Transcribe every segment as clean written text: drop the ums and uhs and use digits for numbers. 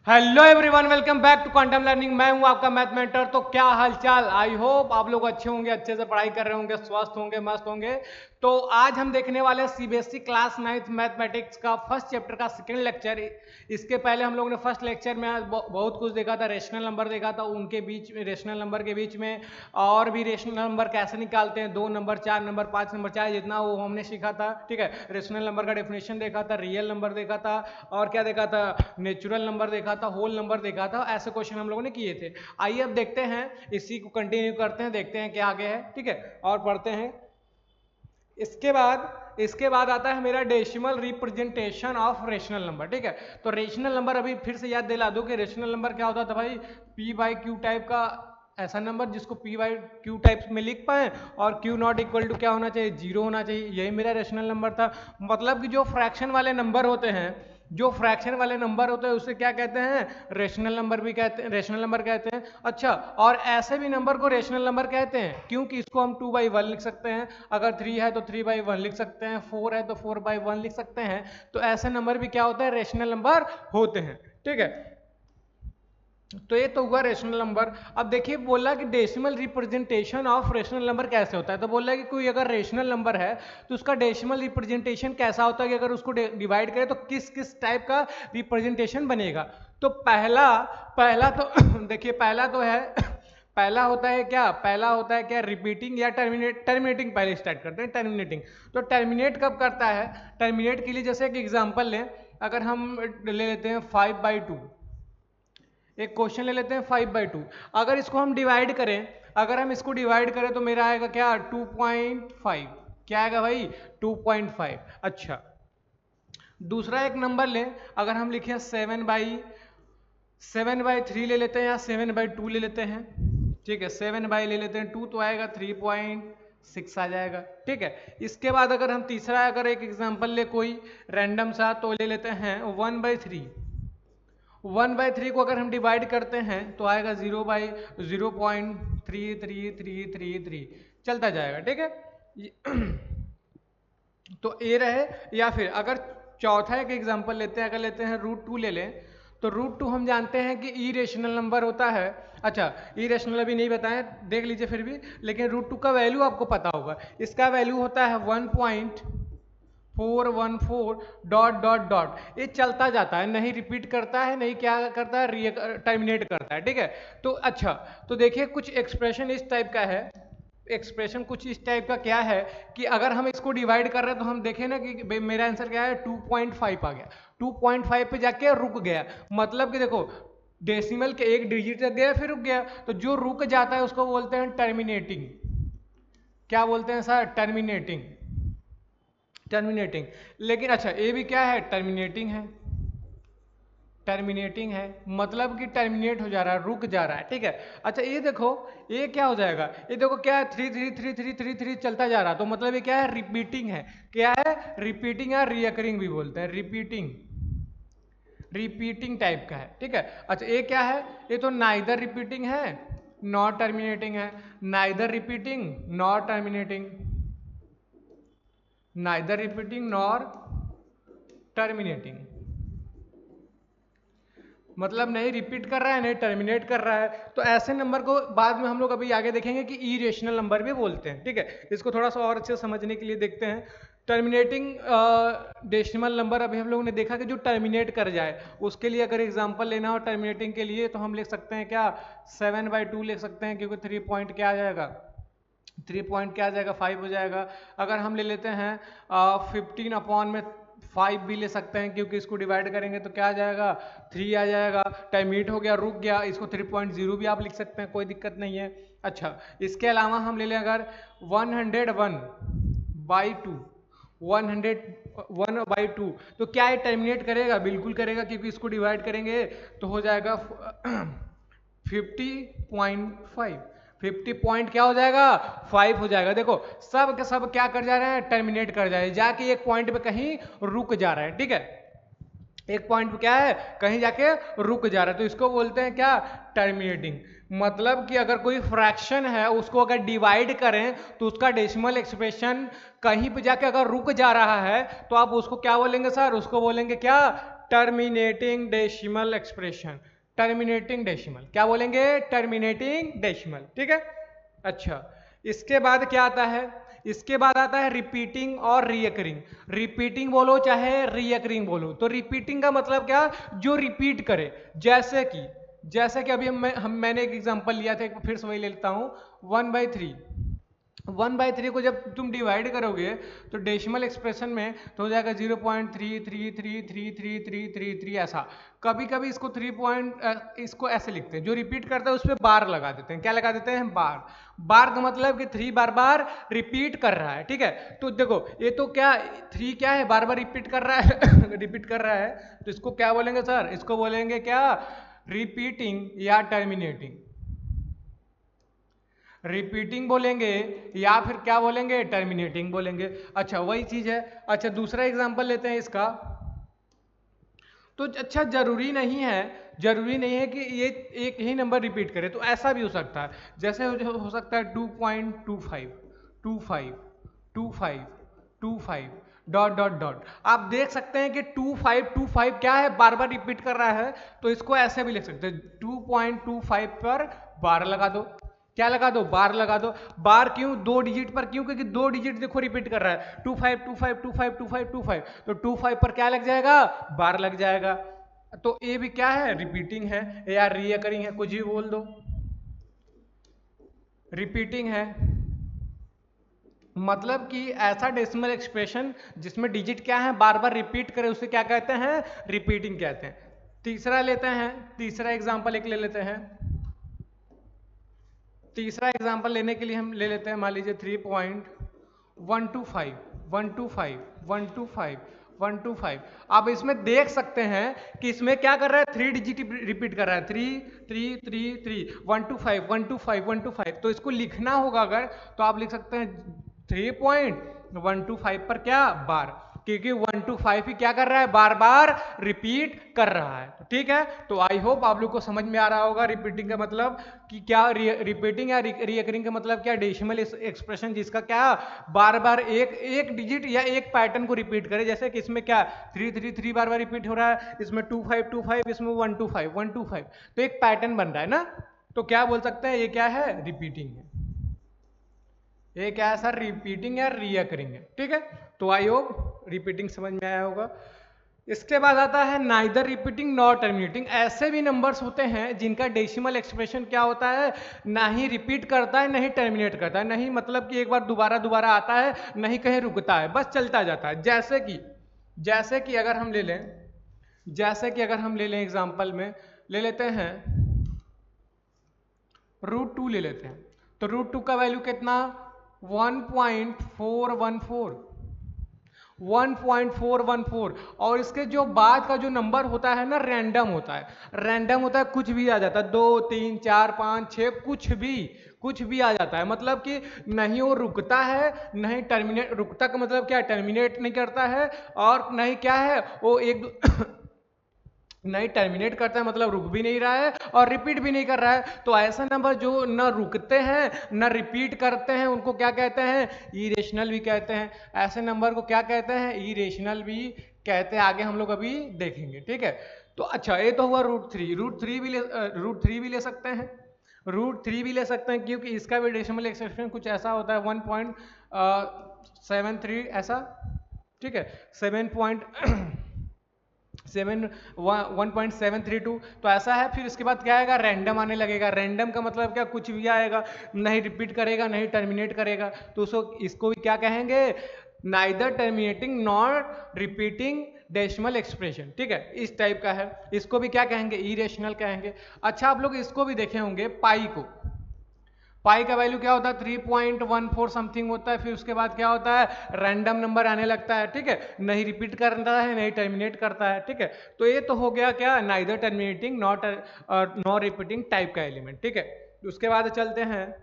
Hello everyone, welcome back to quantum learning. मैं हूं आपका मैथ मेंटर। तो क्या हालचाल? आई होप आप लोग अच्छे होंगे, अच्छे से पढ़ाई कर रहे होंगे, स्वस्थ होंगे, मस्त होंगे। तो आज हम देखने वाले हैं सीबीएसई क्लास 9th मैथमेटिक्स का फर्स्ट चैप्टर का सेकंड लेक्चर। इसके पहले हम लोगों ने फर्स्ट लेक्चर में आज बहुत कुछ देखा था। रेशनल नंबर देखा था, उनके बीच में रेशनल नंबर के बीच में और भी रेशनल नंबर कैसे निकालते हैं, 2 नंबर, 4 नंबर, 5 नंबर, चाहे जितना वो हमने सीखा था। ठीक है, रेशनल नंबर का डेफिनेशन देखा था, रियल नंबर देखा था, और क्या देखा था, नेचुरल नंबर देखा था, होल नंबर देखा था। ऐसे क्वेश्चन हम लोगों ने किए थे। आइए अब देखते हैं, इसी को कंटिन्यू करते हैं, देखते हैं क्या आगे है। ठीक है, और पढ़ते हैं। इसके बाद आता है मेरा decimal representation of rational number. ठीक है, तो रेशनल नंबर अभी फिर से याद दिला दो कि रेशनल नंबर क्या होता था भाई। पी बाई क्यू टाइप का ऐसा नंबर जिसको पी बाई क्यू टाइप्स में लिख पाए, और क्यू नॉट इक्वल टू क्या होना चाहिए, जीरो होना चाहिए। यही मेरा रेशनल नंबर था। मतलब कि जो फ्रैक्शन वाले नंबर होते हैं, उसे क्या कहते हैं, रेशनल नंबर भी कहते हैं, रेशनल नंबर कहते हैं। अच्छा, और ऐसे भी नंबर को रेशनल नंबर कहते हैं क्योंकि इसको हम 2/1 लिख सकते हैं, अगर 3 है तो 3/1 लिख सकते हैं, 4 है तो 4/1 लिख सकते हैं। तो ऐसे नंबर भी क्या होते हैं, रेशनल नंबर होते हैं। ठीक है, तो ये तो हुआ रेशनल नंबर। अब देखिए, बोला कि decimal representation of rational number कैसे होता है। तो बोला कि कोई अगर रेशनल नंबर है तो उसका डेसिमल रिप्रेजेंटेशन कैसा होता है, कि अगर उसको डिवाइड करें तो किस किस टाइप का रिप्रेजेंटेशन बनेगा। तो पहला पहला तो देखिए, पहला तो है पहला होता है क्या, रिपीटिंग या टर्मिनेटिंग पहले स्टार्ट करते हैं, टर्मिनेटिंग। तो टर्मिनेट कब करता है, टर्मिनेट के लिए जैसे एक एग्जांपल लें, अगर हम ले लेते हैं 5/2। एक क्वेश्चन ले लेते हैं 5/2। अगर हम इसको डिवाइड करें तो मेरा आएगा क्या, 2.5। क्या आएगा भाई, 2.5। अच्छा, दूसरा एक नंबर लें, अगर हम लिखें 7/3 ले लेते हैं, या 7/2 ले लेते हैं। ठीक है, 7 ले लेते हैं 2 तो आएगा 3.6 आ जाएगा। ठीक है, इसके बाद अगर हम तीसरा अगर एक एग्जांपल ले कोई रैंडम सा, तो ले लेते हैं 1/3। 1/3 को अगर हम डिवाइड करते हैं तो आएगा 0/0.3333 चलता जाएगा। ठीक है, तो ए रहे। या फिर अगर चौथा एक एग्जांपल लेते हैं, अगर लेते हैं √2 ले लें, तो √2 हम जानते हैं कि इरेशनल नंबर होता है। अच्छा, इरेशनल अभी नहीं बताएं, देख लीजिए फिर भी, लेकिन √2 का वैल्यू आपको पता होगा। इसका वैल्यू होता है 1.414 डॉट डॉट डॉट। ये चलता जाता है, नहीं रिपीट करता है, नहीं क्या करता है, टर्मिनेट करता है। ठीक है, तो अच्छा, तो देखिए कुछ एक्सप्रेशन इस टाइप का है। क्या है कि अगर हम इसको डिवाइड कर रहे हैं तो हम देखें ना कि मेरा आंसर क्या है, 2.5 आ गया। 2.5 पे जाके रुक गया, मतलब कि देखो, डेसिमल के एक डिजिट तक गया फिर रुक गया। तो जो रुक जाता है उसको बोलते हैं टर्मिनेटिंग। क्या बोलते हैं सर, टर्मिनेटिंग। टर्मिनेटिंग। लेकिन अच्छा, ये भी क्या है, टर्मिनेटिंग है। टर्मिनेटिंग है मतलब कि टर्मिनेट हो जा रहा है, रुक जा रहा है। ठीक है, अच्छा ये देखो, ये क्या हो जाएगा, ये देखो क्या है, 3 3 3 3 3 3 चलता जा रहा है। तो मतलब ये क्या है, रिपीटिंग है। क्या है, रिपीटिंग या रियकरिंग भी बोलते हैं, रिपीटिंग। रिपीटिंग टाइप का है। ठीक है, अच्छा ये क्या है, ये तो नाइदर रिपीटिंग है, नॉट टर्मिनेटिंग है। Neither repeating not terminating, neither repeating nor terminating, मतलब नहीं रिपीट कर रहा है, नहीं टर्मिनेट कर रहा है। तो ऐसे नंबर को बाद में हम लोग अभी आगे देखेंगे कि इरेशनल नंबर भी बोलते हैं। ठीक है, इसको थोड़ा सा और अच्छे से समझने के लिए देखते हैं। टर्मिनेटिंग डेसिमल नंबर अभी हम लोगों ने देखा कि जो टर्मिनेट कर जाए, उसके लिए अगर एग्जांपल लेना हो टर्मिनेटिंग के लिए, तो हम लिख सकते हैं क्या, 7/2 लिख सकते हैं, क्योंकि 3 पॉइंट क्या आ जाएगा, 3 पॉइंट क्या आ जाएगा, 5 हो जाएगा। अगर हम ले लेते हैं 15/5 भी ले सकते हैं, क्योंकि इसको डिवाइड करेंगे तो क्या आ जाएगा, 3 आ जाएगा। टर्मिनेट हो गया, रुक गया, इसको 3.0 भी आप लिख सकते हैं, कोई दिक्कत नहीं है। अच्छा, इसके अलावा हम ले लें अगर 101/2, 101/2, तो क्या ये टर्मिनेट करेगा, बिल्कुल करेगा, क्योंकि इसको डिवाइड करेंगे तो हो जाएगा 50.5। 50 पॉइंट क्या हो जाएगा, 5 हो जाएगा। देखो सब के सब क्या कर जा रहे हैं, टर्मिनेट कर जा रहे हैं, जाके एक पॉइंट पे कहीं रुक जा रहे हैं। ठीक है, एक पॉइंट पे क्या है, कहीं जाके रुक जा रहा है, तो इसको बोलते हैं क्या, टर्मिनेटिंग। मतलब कि अगर कोई फ्रैक्शन है, उसको अगर डिवाइड करें तो उसका डेसिमल एक्सप्रेशन कहीं पे जाके अगर रुक जा रहा है, तो आप उसको क्या बोलेंगे सर, उसको बोलेंगे क्या, terminating decimal expression, terminating decimal, क्या बोलेंगे? टर्मिनेटिंग डेसिमल, ठीक है। अच्छा, इसके बाद क्या आता है? इसके बाद आता है रिपीटिंग और रीअकरिंग। रिपीटिंग बोलो चाहे रीअकरिंग बोलो, तो रिपीटिंग का मतलब क्या? जो रिपीट करे। जैसे कि अभी मैंने एक एग्जांपल लिया था, फिर से वही ले लेता हूँ। 1/3, 1/3 को जब तुम डिवाइड करोगे तो डेसिमल एक्सप्रेशन में तो हो जाएगा 0.33333333 ऐसा। कभी कभी इसको इसको ऐसे लिखते हैं, जो रिपीट करता है उस पर बार लगा देते हैं। क्या लगा देते हैं? बार। बार का मतलब कि 3 बार बार रिपीट कर रहा है, ठीक है। तो देखो ये तो क्या 3 क्या है? बार बार रिपीट कर रहा है रिपीट कर रहा है, तो इसको क्या बोलेंगे सर? इसको बोलेंगे क्या? रिपीटिंग या टर्मिनेटिंग। रिपीटिंग बोलेंगे या फिर क्या बोलेंगे? टर्मिनेटिंग बोलेंगे। अच्छा, वही चीज है। अच्छा, दूसरा एग्जांपल लेते हैं इसका। तो अच्छा, जरूरी नहीं है कि ये एक ही नंबर रिपीट करे, तो ऐसा भी हो सकता है। जैसे हो सकता है 2.25 25 25 25 डॉट डॉट डॉट। आप देख सकते हैं कि 2525 क्या है? बार बार रिपीट कर रहा है, तो इसको ऐसे भी लिख सकते हैं, 2.25 पर बार लगा दो। क्या लगा दो? बार लगा दो। बार क्यों? 2 डिजिट पर क्यों? क्योंकि 2 डिजिट देखो रिपीट कर रहा है, 25 तो 25 पर क्या लग जाएगा? बार लग जाएगा। तो ये भी क्या है? रिपीटिंग है या रीअकरिंग है, कुछ भी बोल दो। रिपीटिंग है मतलब कि ऐसा डेसिमल एक्सप्रेशन जिसमें डिजिट क्या है? बार बार रिपीट करे, उसे क्या कहते हैं? रिपीटिंग कहते हैं। तीसरा लेते हैं, तीसरा एग्जांपल एक ले लेते हैं। तीसरा एग्जांपल लेने के लिए हम ले लेते हैं, मान लीजिए 3.125 125 125 125। आप इसमें देख सकते हैं कि इसमें क्या कर रहा है? 3 डिजिट रिपीट कर रहा है, 3 3 3 3 125 125 125। तो इसको लिखना होगा अगर, तो आप लिख सकते हैं 3.125 पर क्या? बार, क्योंकि 125 ही क्या कर रहा है? बार बार रिपीट कर रहा है। ठीक है, तो आई होप आप लोग को समझ में आ रहा होगा रिपीटिंग का मतलब कि क्या, रिपीटिंग या रीअकरिंग का मतलब क्या? डेसिमल एक्सप्रेशन जिसका क्या बार बार एक डिजिट या एक पैटर्न को रिपीट करे। जैसे कि इसमें क्या 333 बार बार रिपीट हो रहा है, इसमें 2525, इसमें 125 125, तो एक पैटर्न बन रहा है ना। तो क्या बोल सकते हैं? ये क्या है? रिपीटिंग है। ये क्या है सर? रिपीटिंग या रीअकरिंग है। ठीक है, तो आई होप रिपीटिंग समझ में आया होगा। इसके बाद आता है नाइदर रिपीटिंग नॉर टर्मिनेटिंग। ऐसे भी नंबर्स होते हैं जिनका डेसिमल एक्सप्रेशन क्या होता है? ना ही रिपीट करता है, ना ही टर्मिनेट करता है। नहीं मतलब कि एक बार दोबारा दोबारा आता है, नहीं कहीं रुकता है, बस चलता जाता है। जैसे कि अगर हम ले लें, एग्जाम्पल में ले लेते हैं √2 ले लेते हैं। तो √2 का वैल्यू कितना? 1.414 1.414। और इसके जो बाद का जो नंबर होता है ना, रैंडम होता है। कुछ भी आ जाता है, 2 3 4 5 6, कुछ भी आ जाता है। मतलब कि नहीं वो रुकता है, नहीं टर्मिनेट, रुकता का मतलब क्या? टर्मिनेट नहीं करता है, और नहीं क्या है वो नहीं टर्मिनेट करता है, मतलब रुक भी नहीं रहा है और रिपीट भी नहीं कर रहा है। तो ऐसा नंबर जो न रुकते हैं न रिपीट करते हैं, उनको क्या कहते हैं? इरेशनल भी कहते हैं। ऐसे नंबर को क्या कहते हैं? इरेशनल भी कहते हैं। आगे हम लोग अभी देखेंगे, ठीक है। तो अच्छा, ये तो हुआ √3। √3 भी ले सकते हैं, √3 भी ले सकते हैं, क्योंकि इसका भी डेसिमल एक्सप्रेशन कुछ ऐसा होता है 1.73 ऐसा, ठीक है, 1.732, तो ऐसा है। फिर इसके बाद क्या आएगा? रैंडम आने लगेगा। रैंडम का मतलब क्या? कुछ भी आएगा, नहीं रिपीट करेगा, नहीं टर्मिनेट करेगा। तो इसको भी क्या कहेंगे? Neither terminating nor repeating decimal expression, ठीक है, इस टाइप का है। इसको भी क्या कहेंगे? इरेशनल कहेंगे। अच्छा, आप लोग इसको भी देखे होंगे, पाई को। पाई का वैल्यू क्या होता है? 3.14 समथिंग होता है। फिर उसके बाद क्या होता है? रैंडम नंबर आने लगता है, ठीक है, नहीं रिपीट करता है, नहीं टर्मिनेट करता है, ठीक है। तो ये तो हो गया क्या? Neither terminating not repeating type का एलिमेंट, ठीक है। उसके बाद चलते हैं,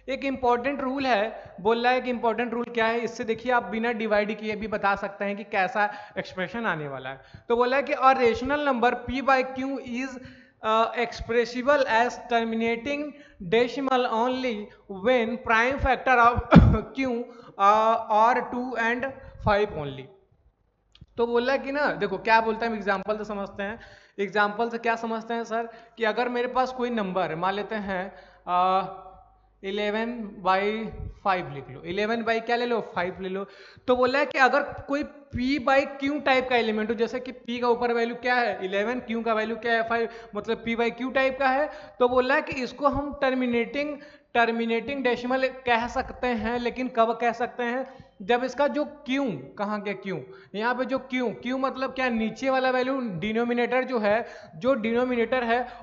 एक इंपॉर्टेंट रूल है, बोल रहा है कि इंपॉर्टेंट रूल क्या है? इससे देखिए आप बिना डिवाइड किए भी बता सकते हैं कि कैसा एक्सप्रेशन आने वाला है। तो बोला है कि a rational number p/q is expressible as terminating decimal only when prime factor of q are 2 and 5 only। तो बोला कि ना देखो क्या बोलता है, हम एग्जाम्पल से समझते हैं। एग्जाम्पल से क्या समझते हैं सर, कि अगर मेरे पास कोई नंबर है, मान लेते हैं 11/5 लिख लो, 11 क्या ले लो, 5 ले लो। तो बोला है कि अगर कोई p/q टाइप का एलिमेंट हो, जैसे कि p का ऊपर वैल्यू क्या है 11, q का वैल्यू क्या है 5, मतलब p/q टाइप का है, तो बोला है कि इसको हम टर्मिनेटिंग डेसिमल कह सकते हैं। लेकिन कब कह सकते हैं, जब इसका जो q, कहाँ गया q, यहाँ पे जो q मतलब क्या, नीचे वाला वैल्यू डिनोमिनेटर जो है,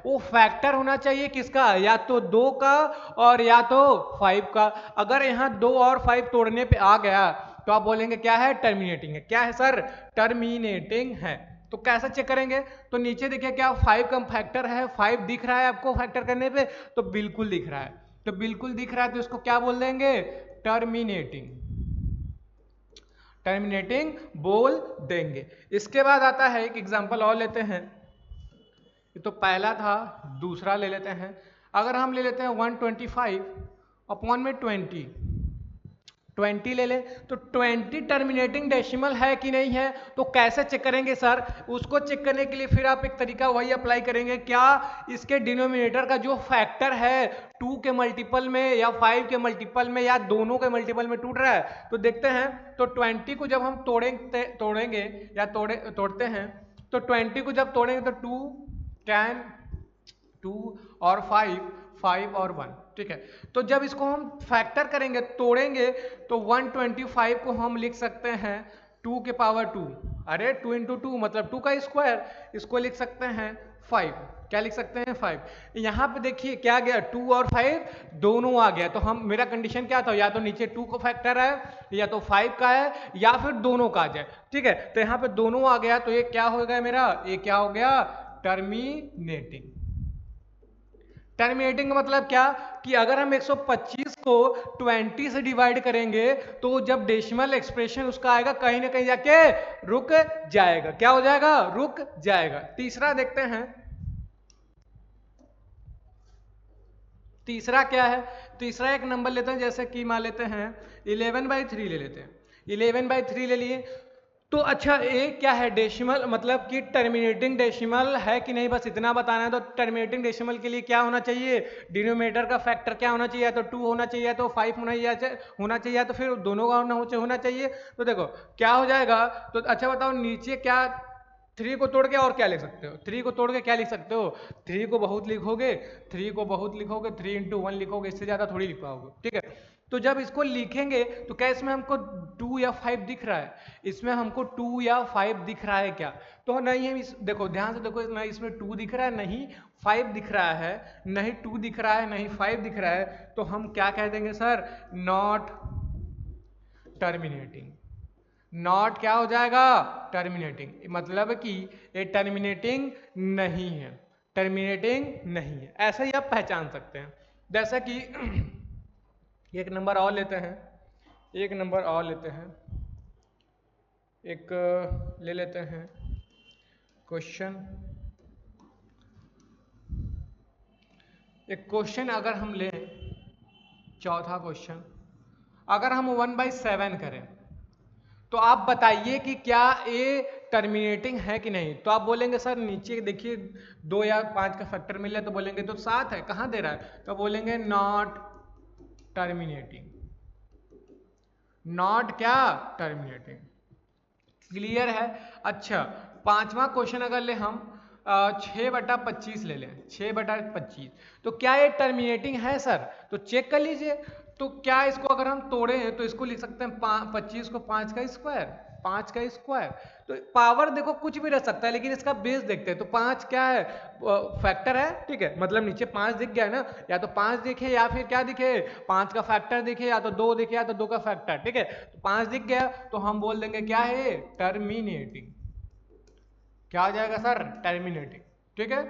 वो फैक्टर होना चाहिए किसका, या तो 2 का और या तो 5 का। अगर यहाँ 2 और 5 तोड़ने पे आ गया तो आप बोलेंगे क्या है, टर्मिनेटिंग है। क्या है सर, टर्मिनेटिंग है। तो कैसे चेक करेंगे, तो नीचे देखिए क्या 5 का फैक्टर है, 5 दिख रहा है आपको फैक्टर करने पे, तो बिल्कुल दिख रहा है, तो इसको क्या बोल देंगे, टर्मिनेटिंग बोल देंगे। इसके बाद आता है एक एग्जांपल और लेते हैं, ये तो पहला था, दूसरा ले लेते हैं। अगर हम ले लेते हैं 125 अपॉन में 20 ले ले, तो 20 टर्मिनेटिंग डेसिमल है कि नहीं है। तो कैसे चेक करेंगे सर, उसको चेक करने के लिए फिर आप एक तरीका वही अप्लाई करेंगे, क्या इसके डिनोमिनेटर का जो फैक्टर है 2 के मल्टीपल में या 5 के मल्टीपल में या दोनों के मल्टीपल में टूट रहा है। तो देखते हैं, तो 20 को जब हम तोड़ेंगे या तोड़ते हैं, तो 20 को जब तोड़ेंगे तो 2 और 5 और 1, ठीक है। तो जब इसको हम फैक्टर करेंगे, तोड़ेंगे, तो 125 को हम लिख सकते हैं 2 के पावर 2, अरे 2 इंटू 2 मतलब 2 का स्क्वायर, इसको लिख सकते हैं 5। क्या लिख सकते हैं 5। यहाँ पे देखिए क्या गया, 2 और 5 दोनों आ गया। तो हम, मेरा कंडीशन क्या था, या तो नीचे 2 को फैक्टर है, या तो 5 का है, या फिर दोनों का आ जाए, ठीक है। तो यहाँ पे दोनों आ गया, तो ये क्या हो गया मेरा, ये क्या हो गया, टर्मिनेटिंग। टर्मिनेटिंग का मतलब क्या, कि अगर हम 125 को 20 से डिवाइड करेंगे, तो जब डेसिमल एक्सप्रेशन उसका आएगा, कहीं ना कहीं जाके रुक जाएगा। क्या हो जाएगा, रुक जाएगा। तीसरा देखते हैं, तीसरा क्या है, तीसरा एक नंबर लेते हैं, जैसे कि मान लेते हैं 11/3 ले लेते हैं, 11/3 ले लिए। तो अच्छा, ये क्या है, डेसिमल मतलब कि टर्मिनेटिंग डेसिमल है कि नहीं, बस इतना बताना है। तो टर्मिनेटिंग डेसिमल के लिए क्या होना चाहिए, डिनोमिनेटर का फैक्टर क्या होना चाहिए, या तो 2 होना चाहिए, या तो 5 होना चाहिए, या तो फिर दोनों का होना चाहिए। तो देखो क्या हो जाएगा, तो अच्छा बताओ, नीचे क्या 3 को तोड़ के और क्या लिख सकते हो, 3 को तोड़ के क्या लिख सकते हो, 3 को बहुत लिखोगे, 3 इंटू 1 लिखोगे, इससे ज्यादा थोड़ी लिख पाओगे, ठीक है। तो जब इसको लिखेंगे, तो क्या इसमें हमको 2 या 5 दिख रहा है, इसमें हमको 2 या 5 दिख रहा है क्या, तो नहीं है। देखो ध्यान से देखो, ना इसमें 2 दिख रहा है, नहीं 5 दिख रहा है, नहीं 2 दिख रहा है, नहीं 5 दिख रहा है। तो हम क्या कह देंगे सर, नॉट टर्मिनेटिंग। नॉट क्या हो जाएगा, टर्मिनेटिंग, मतलब कि ये टर्मिनेटिंग नहीं है, टर्मिनेटिंग नहीं है। ऐसे ही आप पहचान सकते हैं। जैसा कि एक नंबर और लेते हैं, एक ले लेते हैं क्वेश्चन। एक क्वेश्चन अगर हम लें, चौथा क्वेश्चन, अगर हम 1/7 करें, तो आप बताइए कि क्या ये टर्मिनेटिंग है कि नहीं। तो आप बोलेंगे सर नीचे देखिए 2 या 5 का फैक्टर मिल रहा है, तो बोलेंगे तो 7 है, कहाँ दे रहा है, तो बोलेंगे नॉट टर्मिनेटिंग। नॉट क्या, टर्मिनेटिंग। क्लियर है। अच्छा, पांचवा क्वेश्चन अगर ले हम 6/25 ले लें, 6/25, तो क्या ये टर्मिनेटिंग है सर, तो चेक कर लीजिए। तो क्या इसको अगर हम तोड़े तो इसको लिख सकते हैं 25 को 5 का स्क्वायर, 5 का स्क्वायर। तो पावर देखो कुछ भी रह सकता है, लेकिन इसका बेस देखते हैं। तो 5 क्या है, फैक्टर है, ठीक है, मतलब नीचे 5 दिख गया ना, या तो 5 दिखे या फिर क्या दिखे, 5 का फैक्टर दिखे, या तो 2 दिखे, या तो 2 का फैक्टर, ठीक है। तो 5 दिख गया, तो हम बोल देंगे क्या है, टर्मिनेटिंग। क्या आ जाएगा सर, टर्मिनेटिंग, ठीक है।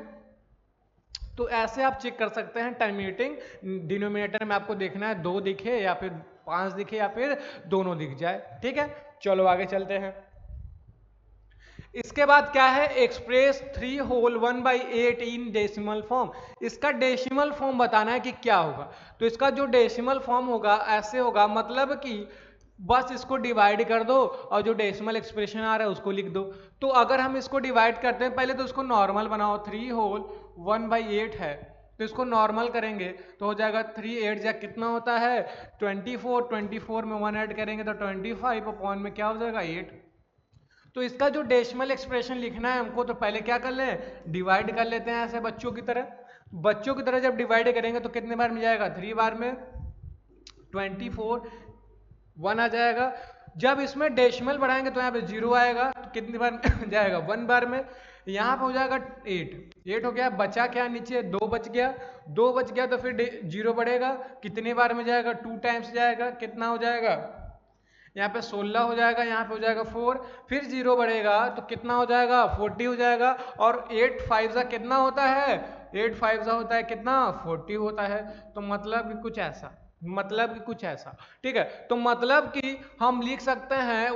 तो ऐसे आप चेक कर सकते हैं टर्मिनेटिंग। डिनोमिनेटर में आपको देखना है 2 दिखे या फिर 5 दिखे या फिर दोनों दिख जाए, ठीक है। चलो आगे चलते हैं। इसके बाद क्या है, express 3 whole 1/8 in decimal form. इसका डेसिमल फॉर्म बताना है कि क्या होगा। तो इसका जो डेसिमल फॉर्म होगा ऐसे होगा, मतलब कि बस इसको डिवाइड कर दो और जो डेसिमल एक्सप्रेशन आ रहा है उसको लिख दो। तो अगर हम इसको डिवाइड करते हैं, पहले तो इसको नॉर्मल बनाओ, 3 होल 1/8 है तो इसको नॉर्मल करेंगे तो हो जाएगा 3 8 जा कितना होता है 24, 24 में 1 ऐड करेंगे तो 25 अपॉन में क्या हो जाएगा 8। तो इसका जो डेसिमल एक्सप्रेशन लिखना है हमको, तो पहले क्या कर लें, डिवाइड कर लेते हैं ऐसे बच्चों की तरह। बच्चों की तरह जब डिवाइड करेंगे तो कितने बार में जाएगा, 3 बार में 24 1 आ जाएगा। जब इसमें डेसिमल बढ़ाएंगे तो यहाँ पे 0 आएगा, तो कितनी बार जाएगा 1 बार में। यहाँ पे हो जाएगा 8 हो गया, बचा क्या नीचे 2 बच गया, 2 बच गया तो फिर 0 बढ़ेगा, कितने बार में जाएगा 2 टाइम्स जाएगा, कितना हो जाएगा यहाँ पे 16 हो जाएगा, यहाँ पे हो जाएगा 4, फिर 0 बढ़ेगा तो कितना हो जाएगा 40 हो जाएगा। और 8 5 जा कितना होता है, 8 5 जा होता है कितना 40 होता है। तो मतलब कि कुछ ऐसा, मतलब कि कुछ ऐसा, ठीक है। तो मतलब कि हम लिख सकते हैं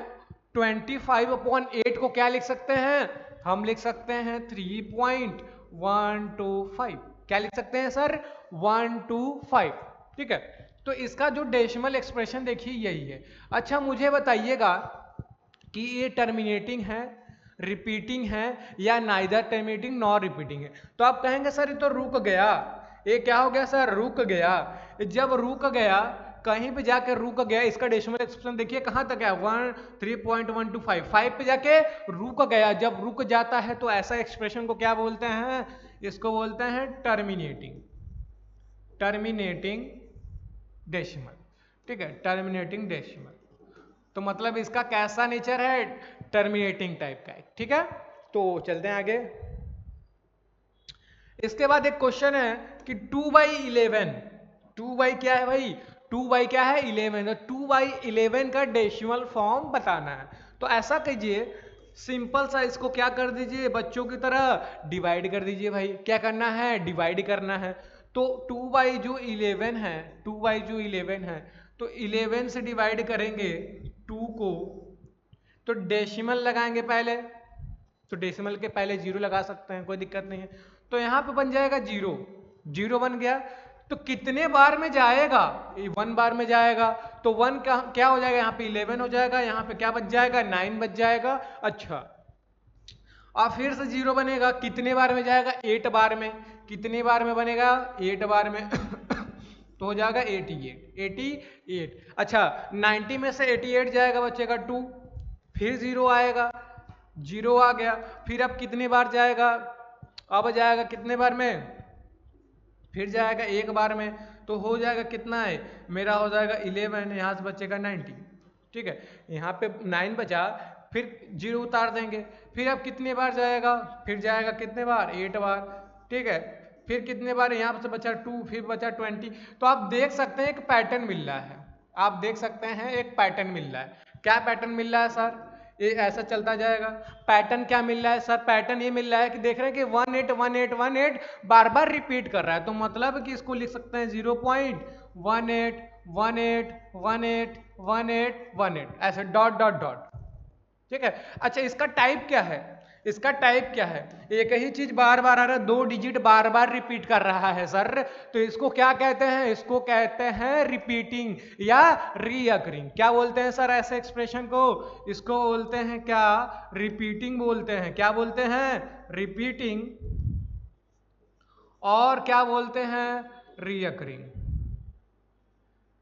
25/8 को क्या लिख सकते हैं, हम लिख सकते हैं 3.125। क्या लिख सकते हैं सर, 125, ठीक है। तो इसका जो डेसिमल एक्सप्रेशन देखिए यही है। अच्छा मुझे बताइएगा कि ये टर्मिनेटिंग है, रिपीटिंग है, या नाइदर टर्मिनेटिंग नॉर रिपीटिंग है। तो आप कहेंगे सर ये तो रुक गया, ये क्या हो गया सर, रुक गया। जब रुक गया, कहीं पे जाके रुक गया, इसका डेसिमल एक्सप्रेशन देखिए कहां तक है 3.125, 5 पे जाके रुक गया। जब रुक जाता है तो ऐसा एक्सप्रेशन को क्या बोलते हैं, इसको बोलते हैं टर्मिनेटिंग, टर्मिनेटिंग डेसिमल, ठीक है, टर्मिनेटिंग डेसिमल। तो मतलब इसका कैसा नेचर है, टर्मिनेटिंग टाइप का है, ठीक है। तो चलते हैं आगे। इसके बाद एक क्वेश्चन है कि 2/11, 2 क्या है भाई, 2 क्या है 11, तो 2/11 का डेसिमल फॉर्म बताना है। तो ऐसा कीजिए, सिंपल सा इसको क्या कर दीजिए, बच्चों की तरह डिवाइड कर दीजिए भाई। क्या करना है, डिवाइड करना है। तो 2/11 है, 2/11 है, तो 11 से डिवाइड करेंगे 2 को, तो डेसिमल लगाएंगे पहले, तो डेसिमल के पहले 0 लगा सकते हैं, कोई दिक्कत नहीं है। तो यहाँ पे बन जाएगा 0, 0 बन गया। तो कितने बार में जाएगा, 1 बार में जाएगा। तो 1 का क्या हो जाएगा, यहाँ पे 11 हो जाएगा, यहाँ पे क्या बच जाएगा 9 बच जाएगा। अच्छा, और फिर से 0 बनेगा, कितने बार में जाएगा 8 बार में, कितने बार में बनेगा 8 बार में तो हो जाएगा 88। अच्छा 90 में से 88 जाएगा, बचेगा 2, फिर 0 आएगा, 0 आ गया, फिर अब कितने बार जाएगा, अब जाएगा कितने बार में, फिर जाएगा 1 बार में, तो हो जाएगा कितना है मेरा, हो जाएगा 11, यहाँ से बचेगा 90, ठीक है। यहाँ पे 9 बचा, फिर 0 उतार देंगे, फिर अब कितने बार जाएगा, फिर जाएगा कितने बार 8 बार, ठीक है। फिर कितने बार, यहाँ से बचा 2, फिर बचा 20। तो आप देख सकते हैं एक पैटर्न मिल रहा है, आप देख सकते हैं एक पैटर्न मिल रहा है। क्या पैटर्न मिल रहा है सर, ये ऐसा चलता जाएगा। पैटर्न क्या मिल रहा है सर, पैटर्न ये मिल रहा है कि देख रहे हैं कि 181818 बार बार रिपीट कर रहा है। तो मतलब कि इसको लिख सकते हैं 0.18181818 ऐसे डॉट डॉट डॉट, ठीक है। अच्छा इसका टाइप क्या है, इसका टाइप क्या है, एक ही चीज बार बार आ रहा है, 2 डिजिट बार बार रिपीट कर रहा है सर, तो इसको क्या कहते हैं, इसको कहते हैं रिपीटिंग या रीअकरिंग। क्या बोलते हैं सर ऐसे एक्सप्रेशन को, इसको बोलते हैं क्या, रिपीटिंग बोलते हैं। क्या बोलते हैं, रिपीटिंग, और क्या बोलते हैं, रीअकरिंग,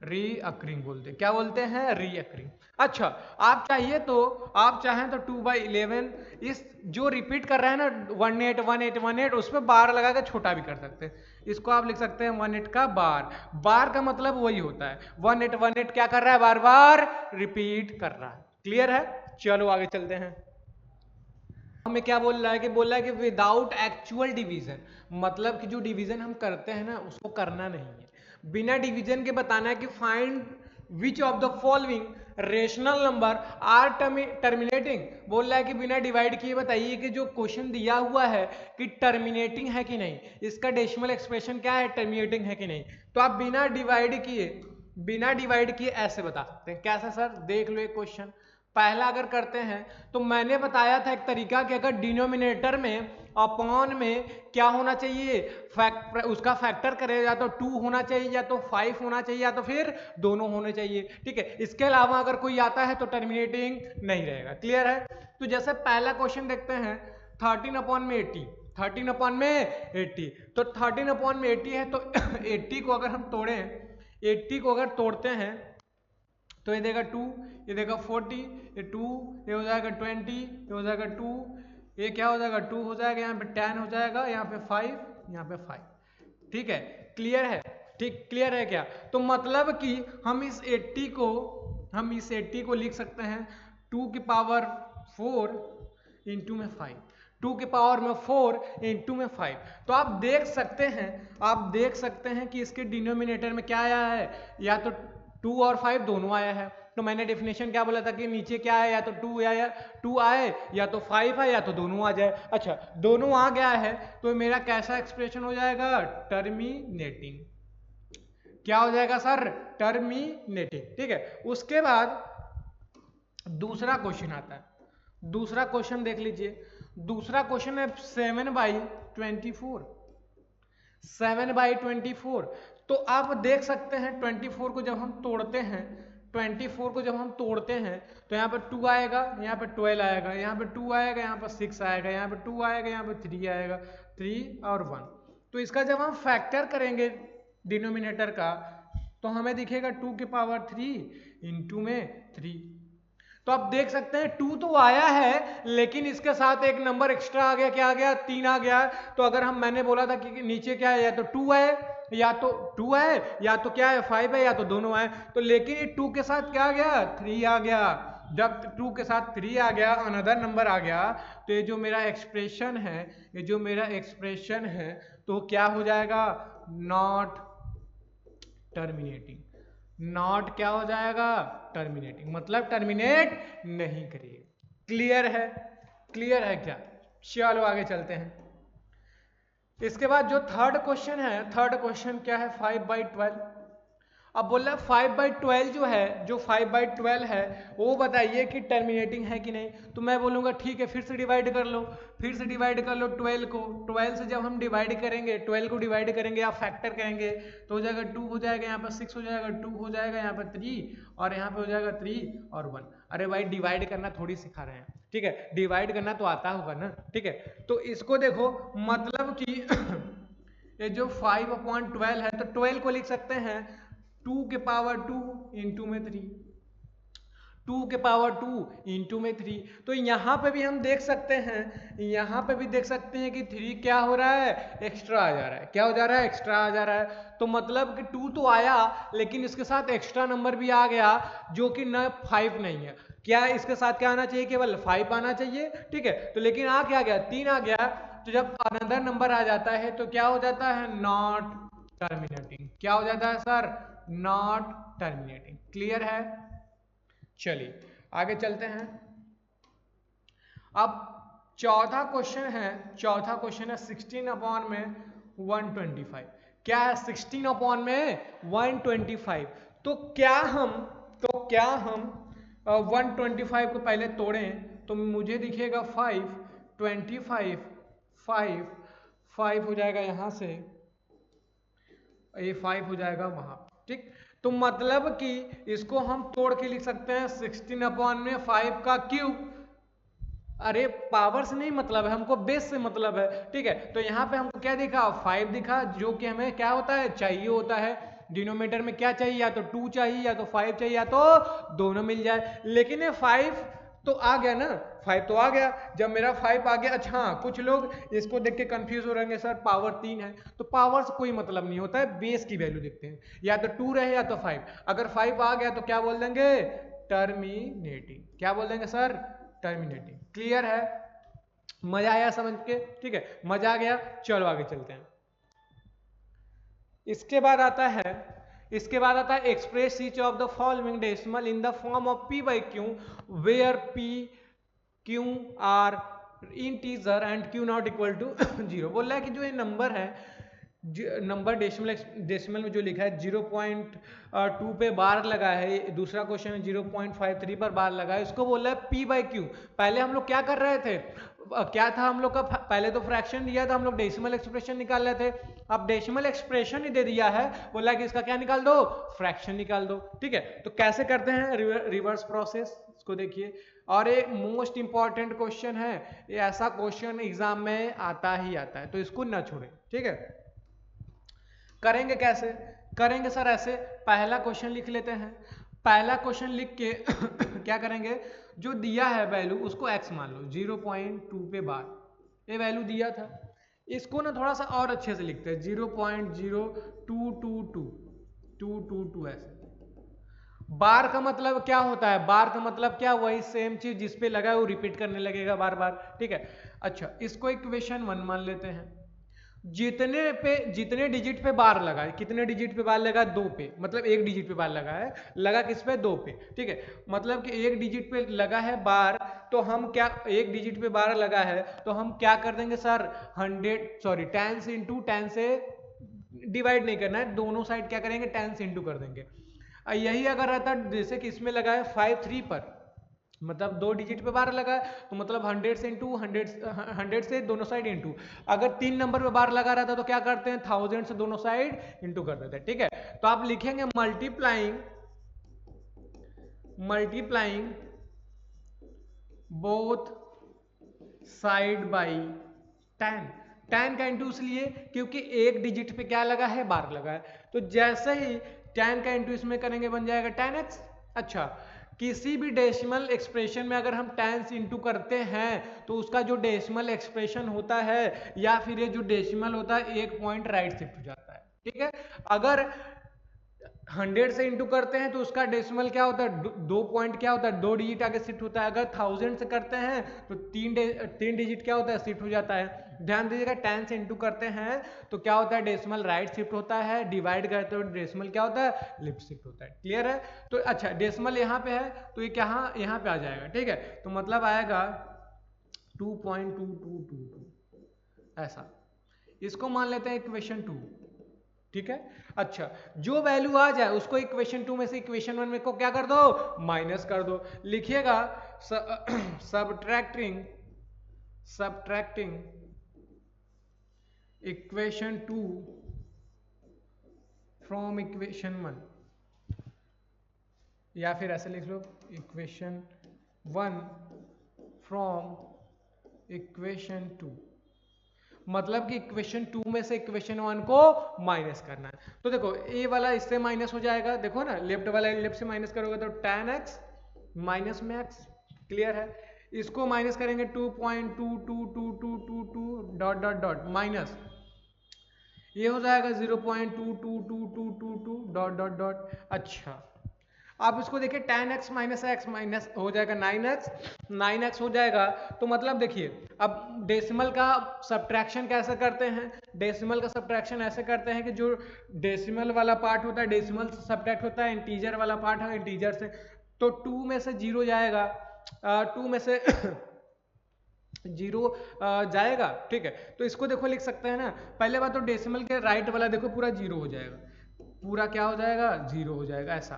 रीअकरिंग बोलते हैं। क्या बोलते हैं, रीअकरिंग। अच्छा आप चाहिए तो, आप चाहें तो 2/11 इस जो रिपीट कर रहा है ना 181818 उसमें बार लगा कर छोटा भी कर सकते हैं। इसको आप लिख सकते हैं 18 का बार, बार का मतलब वही होता है 1818 क्या कर रहा है, बार बार रिपीट कर रहा है। क्लियर है, चलो आगे चलते हैं। हमें क्या बोल रहा है कि, बोल रहा है कि विदाउट एक्चुअल डिवीजन, मतलब कि जो डिवीजन हम करते हैं ना उसको करना नहीं है, बिना डिवीजन के बताना है कि find which of the following rational number are terminating. बोल रहा है कि बिना डिवाइड किए बताइए कि जो क्वेश्चन दिया हुआ है कि टर्मिनेटिंग है कि नहीं, इसका डेसिमल एक्सप्रेशन क्या है, टर्मिनेटिंग है कि नहीं। तो आप बिना डिवाइड किए, बिना डिवाइड किए ऐसे बता सकते हैं। कैसा सर, देख लो एक क्वेश्चन, पहला अगर करते हैं तो मैंने बताया था एक तरीका कि अगर डिनोमिनेटर में अपॉन में क्या होना चाहिए, उसका फैक्टर करें, या तो 2 होना चाहिए या तो 5 होना चाहिए या तो फिर दोनों होने चाहिए। ठीक है, इसके अलावा अगर कोई आता है तो टर्मिनेटिंग नहीं रहेगा। क्लियर है? तो जैसे पहला क्वेश्चन देखते हैं, 13 अपॉन में 80, 13 अपॉन में 80, तो 13 अपॉन में 80 है तो 80 को अगर हम तोड़ें, 80 को अगर तोड़ते हैं तो ये देगा 2, ये देगा 40, ये 2, ये हो जाएगा 20, ये हो जाएगा 2, ये क्या हो जाएगा 2 हो जाएगा, यहाँ पे 10 हो जाएगा, यहाँ पे 5, यहाँ पे 5। ठीक है, क्लियर है? ठीक, क्लियर है क्या? तो मतलब कि हम इस 80 को लिख सकते हैं 2 की पावर 4 इंटू में 5, 2 की पावर में 4 इंटू में 5। तो आप देख सकते हैं कि इसके डिनोमिनेटर में क्या आया है, या तो 2 और 5 दोनों आया है। तो मैंने डेफिनेशन क्या बोला था कि नीचे क्या है, या तो 2 आए या तो 5 है या तो दोनों आ जाए। अच्छा, दोनों आ गया है तो मेरा कैसा एक्सप्रेशन हो जाएगा, टर्मिनेटिंग। क्या हो जाएगा सर, टर्मिनेटिंग। ठीक है, उसके बाद दूसरा क्वेश्चन आता है। दूसरा क्वेश्चन देख लीजिए, दूसरा क्वेश्चन है 7/24, 7/24। तो आप देख सकते हैं 24 को जब हम तोड़ते हैं, 24 को जब हम तोड़ते हैं तो यहाँ पे 2 आएगा, यहाँ पे 12 आएगा, यहाँ पे 2 आएगा, यहाँ पे 6 आएगा, यहाँ पे 2 आएगा, यहाँ पे 3 आएगा, 3 और 1। तो इसका जब हम फैक्टर करेंगे डिनोमिनेटर का तो हमें दिखेगा 2 की पावर 3 इंटू में 3। तो आप देख सकते हैं 2 तो आया है लेकिन इसके साथ एक नंबर एक्स्ट्रा आ गया। क्या आ गया, 3 आ गया। तो अगर मैंने बोला था कि नीचे क्या है, या तो 2 है या तो 2 है या तो क्या है 5 है या तो दोनों है। तो लेकिन ये 2 के साथ क्या आ गया, 3 आ गया। जब 2 के साथ 3 आ गया, अनदर नंबर आ गया, तो ये जो मेरा एक्सप्रेशन है, तो क्या हो जाएगा, नॉट टर्मिनेटिंग। नॉट क्या हो जाएगा, टर्मिनेटिंग, मतलब टर्मिनेट नहीं करिए। क्लियर है? क्लियर है क्या? चलो आगे चलते हैं। इसके बाद जो थर्ड क्वेश्चन है, थर्ड क्वेश्चन क्या है, 5/12। अब बोल रहा है 5/12 जो है, जो 5/12 है वो बताइए कि टर्मिनेटिंग है कि नहीं। तो मैं बोलूंगा ठीक है, फिर से डिवाइड कर लो, 12 को। 12 से जब हम डिवाइड करेंगे, 12 को डिवाइड करेंगे या फैक्टर करेंगे तो हो जाएगा 2 हो जाएगा, यहाँ पर 6 हो जाएगा, 2 हो जाएगा, यहाँ पर 3 और यहाँ पे हो जाएगा 3 और 1। अरे भाई डिवाइड करना थोड़ी सिखा रहे हैं, ठीक है, डिवाइड करना तो आता होगा ना। ठीक है, तो इसको देखो, मतलब कि ये जो 5/12 है तो 12 को लिख सकते हैं 2 के पावर 2 इंटू में 3, 2 के पावर 2 इंटू में 3। तो यहाँ पे भी हम देख सकते हैं, यहाँ पे भी देख सकते हैं कि 3 क्या हो रहा है, एक्स्ट्रा आ जा रहा है। क्या हो जा रहा है, एक्स्ट्रा आ जा रहा है। तो मतलब कि 2 तो आया लेकिन इसके साथ एक्स्ट्रा नंबर भी आ गया जो कि न 5 नहीं है। क्या इसके साथ क्या आना चाहिए, केवल 5 आना चाहिए। ठीक है, तो लेकिन आ क्या गया, 3 आ गया। तो जब अनदर नंबर आ जाता है तो क्या हो जाता है, नॉट टर्मिनेटिंग। क्या हो जाता है सर, नॉट टर्मिनेटिंग। क्लियर है? चलिए आगे चलते हैं। अब चौथा क्वेश्चन है 16 अपॉन में 125। क्या है, 16 अपॉन में 125। तो क्या हम 125 को पहले तोड़ें तो मुझे दिखेगा 5, 25, 5 हो जाएगा यहाँ से, ये 5 हो जाएगा वहां। ठीक, तो मतलब कि इसको हम तोड़ के लिख सकते हैं 16 अपॉन में 5 का क्यूब। अरे पावर से नहीं मतलब है, हमको बेस से मतलब है। ठीक है, तो यहाँ पे हमको क्या दिखा, 5 दिखा, जो कि हमें क्या होता है, चाहिए होता है। डिनोमिनेटर में क्या चाहिए, या तो 2 चाहिए या तो 5 चाहिए या तो दोनों मिल जाए। लेकिन ये 5 तो आ गया ना, 5 तो आ गया। जब मेरा 5 आ गया, अच्छा हाँ, कुछ लोग इसको देख के कंफ्यूज हो रहेंगे, सर पावर 3 है। तो पावर से कोई मतलब नहीं होता है, बेस की वैल्यू देखते हैं, या तो 2 रहे या तो 5। अगर 5 आ गया तो क्या बोल देंगे, टर्मिनेटिंग। क्या बोल देंगे सर, टर्मिनेटिंग। क्लियर है? मजा आया समझ के? ठीक है, मजा आ गया। चलो आगे चलते हैं। इसके बाद आता है express each of the following decimal in the form of p/q where p q are integer and q not equal to 0। बोल रहा है कि जो ये नंबर है नंबर डेसिमल में जो लिखा है 0.2 पे बार लगा है, दूसरा क्वेश्चन है 0.53 पर बार लगा है, इसको बोल रहा है पी बाई क्यू। पहले हम लोग क्या कर रहे थे, क्या था हम लोग का, पहले तो फ्रैक्शन दिया था, हम लोग डेसिमल एक्सप्रेशन निकाल रहे थे। अब डेसिमल एक्सप्रेशन ही दे दिया है, बोला कि इसका क्या निकाल दो, फ्रैक्शन निकाल दो। ठीक है, तो कैसे करते हैं रिवर्स प्रोसेस, इसको देखिए। और एक मोस्ट इंपॉर्टेंट क्वेश्चन है, ये ऐसा क्वेश्चन एग्जाम में आता ही आता है, तो इसको ना छोड़े। ठीक है, करेंगे कैसे, करेंगे सर ऐसे, पहला क्वेश्चन लिख लेते हैं। पहला क्वेश्चन लिख के क्या करेंगे, जो दिया है वैल्यू उसको x मान लो, 0.2 पे बार, ये वैल्यू दिया था। इसको ना थोड़ा सा और अच्छे से लिखते हैं, 0.0222 ऐसे। बार का मतलब क्या होता है, बार का मतलब क्या, वही सेम चीज जिस पे लगा है वो रिपीट करने लगेगा बार बार। ठीक है, अच्छा इसको इक्वेशन 1 मान लेते हैं। जितने डिजिट पे बार लगा है, कितने डिजिट पे बार लगा, 2 पे, मतलब एक डिजिट पे बार लगा है, लगा किस पे, 2 पे। ठीक है, मतलब कि एक डिजिट पे लगा है बार, तो हम क्या, एक डिजिट पे बार लगा है तो हम क्या कर देंगे सर, 10 से इंटू 10 से डिवाइड नहीं करना है, दोनों साइड क्या करेंगे, 10 से इंटू कर देंगे। यही अगर रहता जैसे कि इसमें लगा है 53 पर, मतलब 2 डिजिट पे बार लगा है, तो मतलब 100 से इंटू 100 से दोनों साइड इंटू। अगर 3 नंबर पे बार लगा रहता तो क्या करते हैं, 1000 से दोनों साइड इंटू कर देते हैं। ठीक है, तो आप लिखेंगे मल्टीप्लाइंग बोथ साइड बाई 10। 10 का इंटू इसलिए क्योंकि एक डिजिट पे क्या लगा है, बार लगा है, तो जैसे ही 10 का इंटू इसमें करेंगे बन जाएगा 10x। अच्छा, किसी भी डेसिमल एक्सप्रेशन में अगर हम 10 से इंटू करते हैं तो उसका जो डेसिमल एक्सप्रेशन होता है या फिर ये जो डेसिमल होता है, एक पॉइंट राइट शिफ्ट हो जाता है। ठीक है, अगर 100 से इंटू करते हैं तो उसका डेसिमल क्या होता है, 2 पॉइंट क्या होता है, 2 डिजिट आगे शिफ्ट होता है। अगर 1000 से करते हैं तो 3 डिजिट क्या होता है, शिफ्ट हो जाता है। ध्यान दीजिएगा, 10 से इंटू करते हैं तो क्या होता है, डेसिमल राइट शिफ्ट होता है, डिवाइड करते हो डेसिमल क्या होता है, लेफ्ट शिफ्ट होता है। क्लियर है, तो अच्छा डेसिमल यहाँ पे है तो ये क्या यहाँ पे आ जाएगा। ठीक है, तो मतलब आएगा 2.2222 ऐसा, इसको मान लेते हैं इक्वेशन 2। ठीक है, अच्छा जो वैल्यू आ जाए उसको इक्वेशन 2 में से इक्वेशन 1 में को क्या कर दो, माइनस कर दो। लिखिएगा सब्ट्रैक्टिंग इक्वेशन 2 फ्रॉम इक्वेशन 1, या फिर ऐसे लिख लो, इक्वेशन 1 फ्रॉम इक्वेशन 2, मतलब कि इक्वेशन 2 में से इक्वेशन 1 को माइनस करना है। तो देखो ए वाला इससे माइनस हो जाएगा, देखो ना, लेफ्ट वाला लेफ्ट से माइनस करोगे तो tan x माइनस में x। क्लियर है, इसको माइनस करेंगे 2.222222 डॉट डॉट डॉट माइनस, ये हो जाएगा 0.222222 डॉट डॉट डॉट। अच्छा आप इसको देखिए, tan x minus x minus हो जाएगा 9x हो जाएगा। तो मतलब देखिए, अब डेसिमल का सब्ट्रैक्शन कैसे करते हैं, डेसिमल का सब्ट्रैक्शन ऐसे करते हैं कि जो डेसिमल वाला पार्ट होता है डेसिमल से सब्ट्रैक्ट होता है, इंटीजर वाला पार्ट है इंटीजर से, तो 2 में से 0 जाएगा, 2 में से 0 जाएगा। ठीक है, तो इसको देखो लिख सकते हैं ना, पहले बात तो डेसिमल के राइट वाला देखो पूरा 0 हो जाएगा, पूरा क्या हो जाएगा, 0 हो जाएगा ऐसा।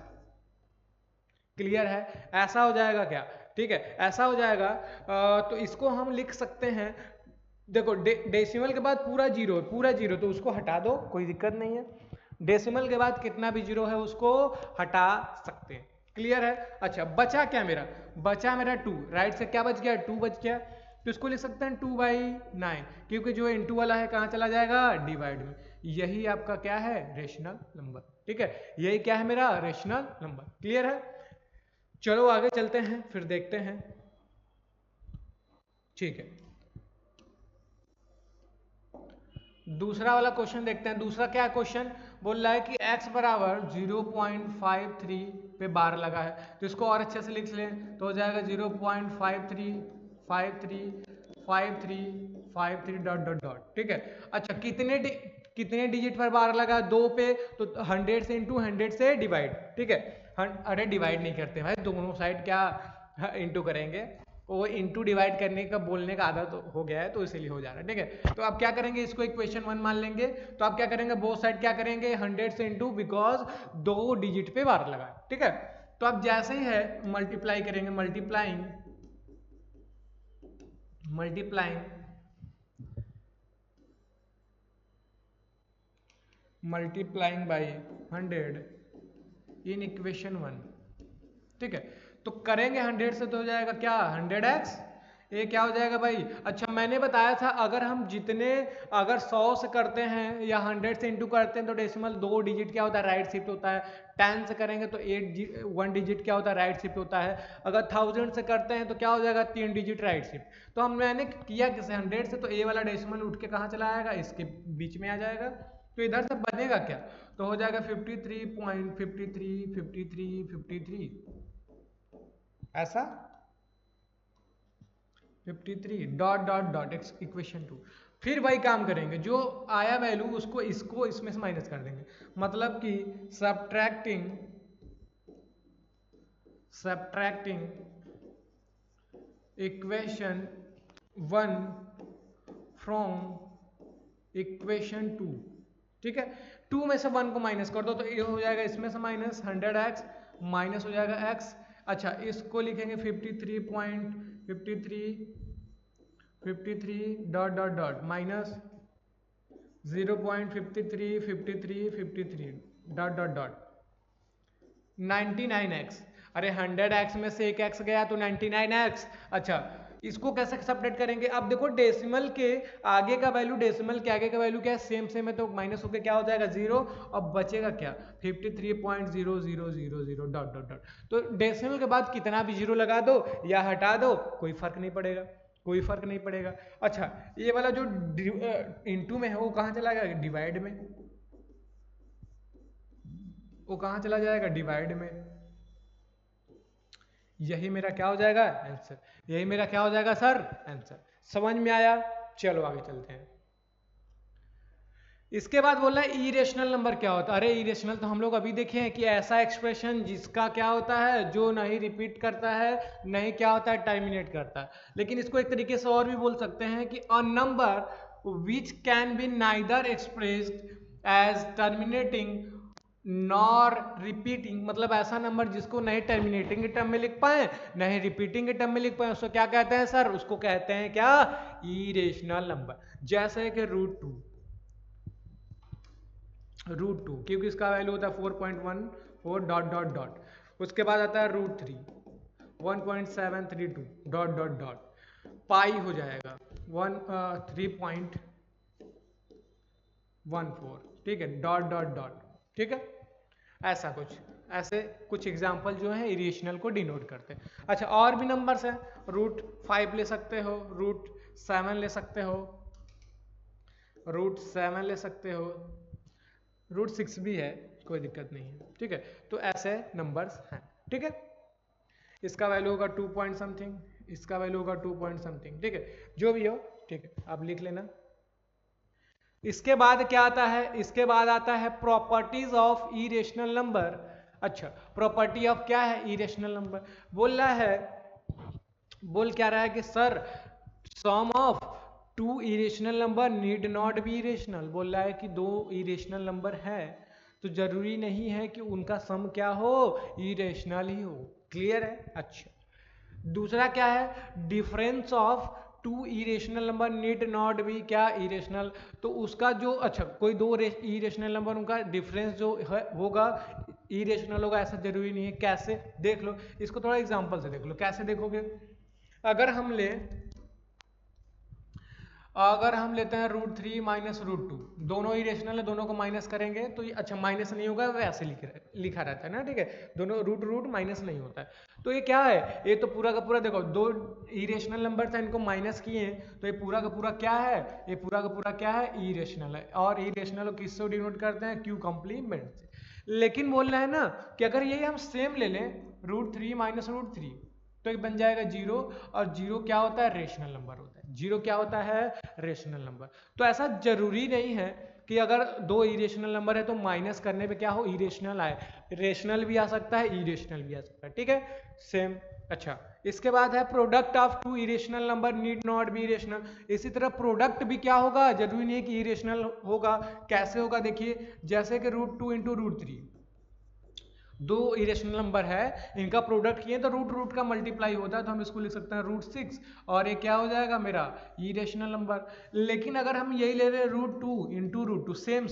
क्लियर है, ऐसा हो जाएगा क्या, ठीक है ऐसा हो जाएगा। तो इसको हम लिख सकते हैं, देखो डेसिमल के बाद पूरा 0 है, पूरा 0 तो उसको हटा दो, कोई दिक्कत नहीं है। डेसिमल के बाद कितना भी 0 है उसको हटा सकते हैं। क्लियर है, अच्छा बचा क्या मेरा, बचा मेरा 2, राइट से क्या बच गया, 2 बच गया, तो इसको लिख सकते हैं 2/9, क्योंकि जो इनटू वाला है कहाँ चला जाएगा, डिवाइड में। यही आपका क्या है, रेशनल नंबर। ठीक है, यही क्या है मेरा, रेशनल नंबर। क्लियर है, चलो आगे चलते हैं फिर देखते हैं। ठीक है, दूसरा वाला क्वेश्चन देखते हैं। दूसरा क्या क्वेश्चन बोल रहा है कि x बराबर 0.53 पे बार लगा है, तो इसको और अच्छे से लिख लें तो हो जाएगा 0.53535353 डॉट डॉट डॉट। ठीक है, अच्छा कितने डिजिट पर बार लगा, 2 पे, तो 100 से इंटू 100 से डिवाइड। ठीक है, अरे डिवाइड नहीं करते भाई, दोनों साइड क्या इंटू करेंगे, वो इंटू डिवाइड करने का बोलने का आदत हो गया है तो इसीलिए हो जा रहा है, ठीक है। तो अब क्या करेंगे, इसको इक्वेशन 1 मान लेंगे। तो आप क्या करेंगे, बोथ साइड क्या करेंगे 100 से इंटू, बिकॉज 2 डिजिट पे 12 लगा, ठीक है। तो अब जैसे ही है मल्टीप्लाई करेंगे, मल्टीप्लाइंग बाई 100 इन इक्वेशन 1, ठीक है। तो करेंगे 100 से तो हो जाएगा क्या 100x, ये क्या हो जाएगा भाई। अच्छा मैंने बताया था अगर हम अगर 100 से करते हैं या 100 से इंटू करते हैं तो डेसिमल 2 डिजिट क्या होता है राइट शिफ्ट होता है। 10 से करेंगे तो 1 डिजिट क्या होता है राइट शिफ्ट होता है। अगर 1000 से करते हैं तो क्या हो जाएगा 3 डिजिट राइट शिफ्ट। तो मैंने किया किसे 100 से, तो ए वाला डेसिमल उठ के कहाँ चला आएगा, इसके बीच में आ जाएगा। तो इधर से बनेगा क्या, तो हो जाएगा 53.53 ऐसा 53 डॉट डॉट डॉट इक्वेशन 2। फिर वही काम करेंगे, जो आया वैल्यू उसको इसमें से माइनस कर देंगे, मतलब कि सब्ट्रैक्टिंग इक्वेशन 1 फ्रॉम इक्वेशन 2, ठीक है। 2 में से 1 को माइनस कर दो तो ये हो जाएगा इसमें से माइनस 100x माइनस हो जाएगा x। अच्छा इसको लिखेंगे 53 dot dot dot minus 0.53 dot dot dot 99x। अरे 100x में से एक x गया तो 99x। अच्छा इसको कैसे सेपरेट करेंगे, अब देखो डेसिमल के आगे का वैल्यू क्या है, सेम है तो माइनस होकर क्या हो जाएगा 0, अब बचेगा क्या 53.0000 डॉट डॉट डॉट। तो डेसिमल के बाद कितना भी जीरो लगा दो या हटा दो कोई फर्क नहीं पड़ेगा। अच्छा ये वाला जो इंटू में है वो कहाँ चला गया डिवाइड में, वो कहाँ चला जाएगा डिवाइड में। यही मेरा क्या हो जाएगा आंसर, यही मेरा क्या हो जाएगा सर आंसर। समझ में आया, चलो आगे चलते हैं। इसके बाद बोल रहा है इरेशनल नंबर क्या होता है। अरे इरेशनल तो हम लोग अभी देखे हैं कि ऐसा एक्सप्रेशन जिसका क्या होता है जो नहीं रिपीट करता है नहीं क्या होता है टर्मिनेट करता है। लेकिन इसको एक तरीके से और भी बोल सकते हैं कि a number which can be neither expressed as terminating nor repeating, मतलब ऐसा नंबर जिसको नहीं टर्मिनेटिंग के टर्म में लिख पाए नहीं रिपीटिंग के टर्म में लिख पाए उसको क्या कहते हैं सर, उसको कहते हैं क्या इरेशनल नंबर। जैसे कि रूट टू क्योंकि इसका वैल्यू होता है 4.14 डॉट डॉट डॉट। उसके बाद आता है √3 1.732 डॉट डॉट डॉट। पाई हो जाएगा 3.14, ठीक है डॉट डॉट डॉट, ठीक है। ऐसे कुछ एग्जाम्पल जो है इरेशनल को डिनोट करते हैं। अच्छा और भी नंबर्स हैं, √5 ले सकते हो, √7 ले सकते हो, √7 ले सकते हो, √6 भी है कोई दिक्कत नहीं है, ठीक है। तो ऐसे नंबर्स हैं, ठीक है। इसका वैल्यू होगा 2 पॉइंट समथिंग, इसका वैल्यू होगा 2 पॉइंट समथिंग, ठीक है जो भी हो, ठीक है आप लिख लेना। इसके बाद क्या आता है, इसके बाद आता है प्रॉपर्टीज ऑफ इरेशनल नंबर। अच्छा प्रॉपर्टी ऑफ क्या है इरेशनल नंबर, बोल क्या रहा है कि sir sum of 2 irrational number need not be irrational. बोल रहा है कि 2 इरेशनल नंबर है तो जरूरी नहीं है कि उनका सम क्या हो इरेशनल ही हो, क्लियर है। अच्छा दूसरा क्या है difference of 2 irrational number need not B क्या इरेशनल। तो उसका जो अच्छा कोई 2 इरेशनल नंबर उनका डिफरेंस जो होगा इरेशनल होगा ऐसा जरूरी नहीं है। कैसे देख लो इसको, थोड़ा एग्जांपल से देख लो। कैसे देखोगे, अगर हम लेते हैं √3 माइनस √2, दोनों इरेशनल है दोनों को माइनस करेंगे तो ये अच्छा माइनस नहीं होगा वैसे लिखा रहता है ना, ठीक है दोनों रूट माइनस नहीं होता है। तो ये क्या है, ये तो पूरा का पूरा देखो 2 इरेशनल नंबर था इनको माइनस किए तो ये पूरा का पूरा क्या है, ये पूरा का पूरा क्या है इरेशनल है। और इरेशनल को किससे डिनोट करते हैं क्यू कॉम्प्लीमेंट से। लेकिन बोल रहा है ना कि अगर ये हम सेम ले लें √3 माइनस √3 तो एक बन जाएगा 0, और 0 क्या होता है रेशनल नंबर होता है, 0 क्या होता है रेशनल नंबर। तो ऐसा जरूरी नहीं है कि अगर 2 इरेशनल नंबर है तो माइनस करने पे क्या हो इरेशनल आए, रेशनल भी आ सकता है इरेशनल भी आ सकता है, ठीक है। सेम अच्छा, इसके बाद है product of two irrational number need not be irrational. इसी तरह प्रोडक्ट भी क्या होगा, जरूरी नहीं है कि इरेशनल होगा। कैसे होगा देखिए, जैसे कि √2 इंटू √3, दो इरेशनल नंबर है, इनका प्रोडक्ट किए तो रूट रूट का मल्टीप्लाई होता है, तो हम इसको लिख सकते हैं √6 और ये क्या हो जाएगा मेरा इरेशनल नंबर। लेकिन अगर हम यही ले रहे हैं √2 इंटू √2, सेम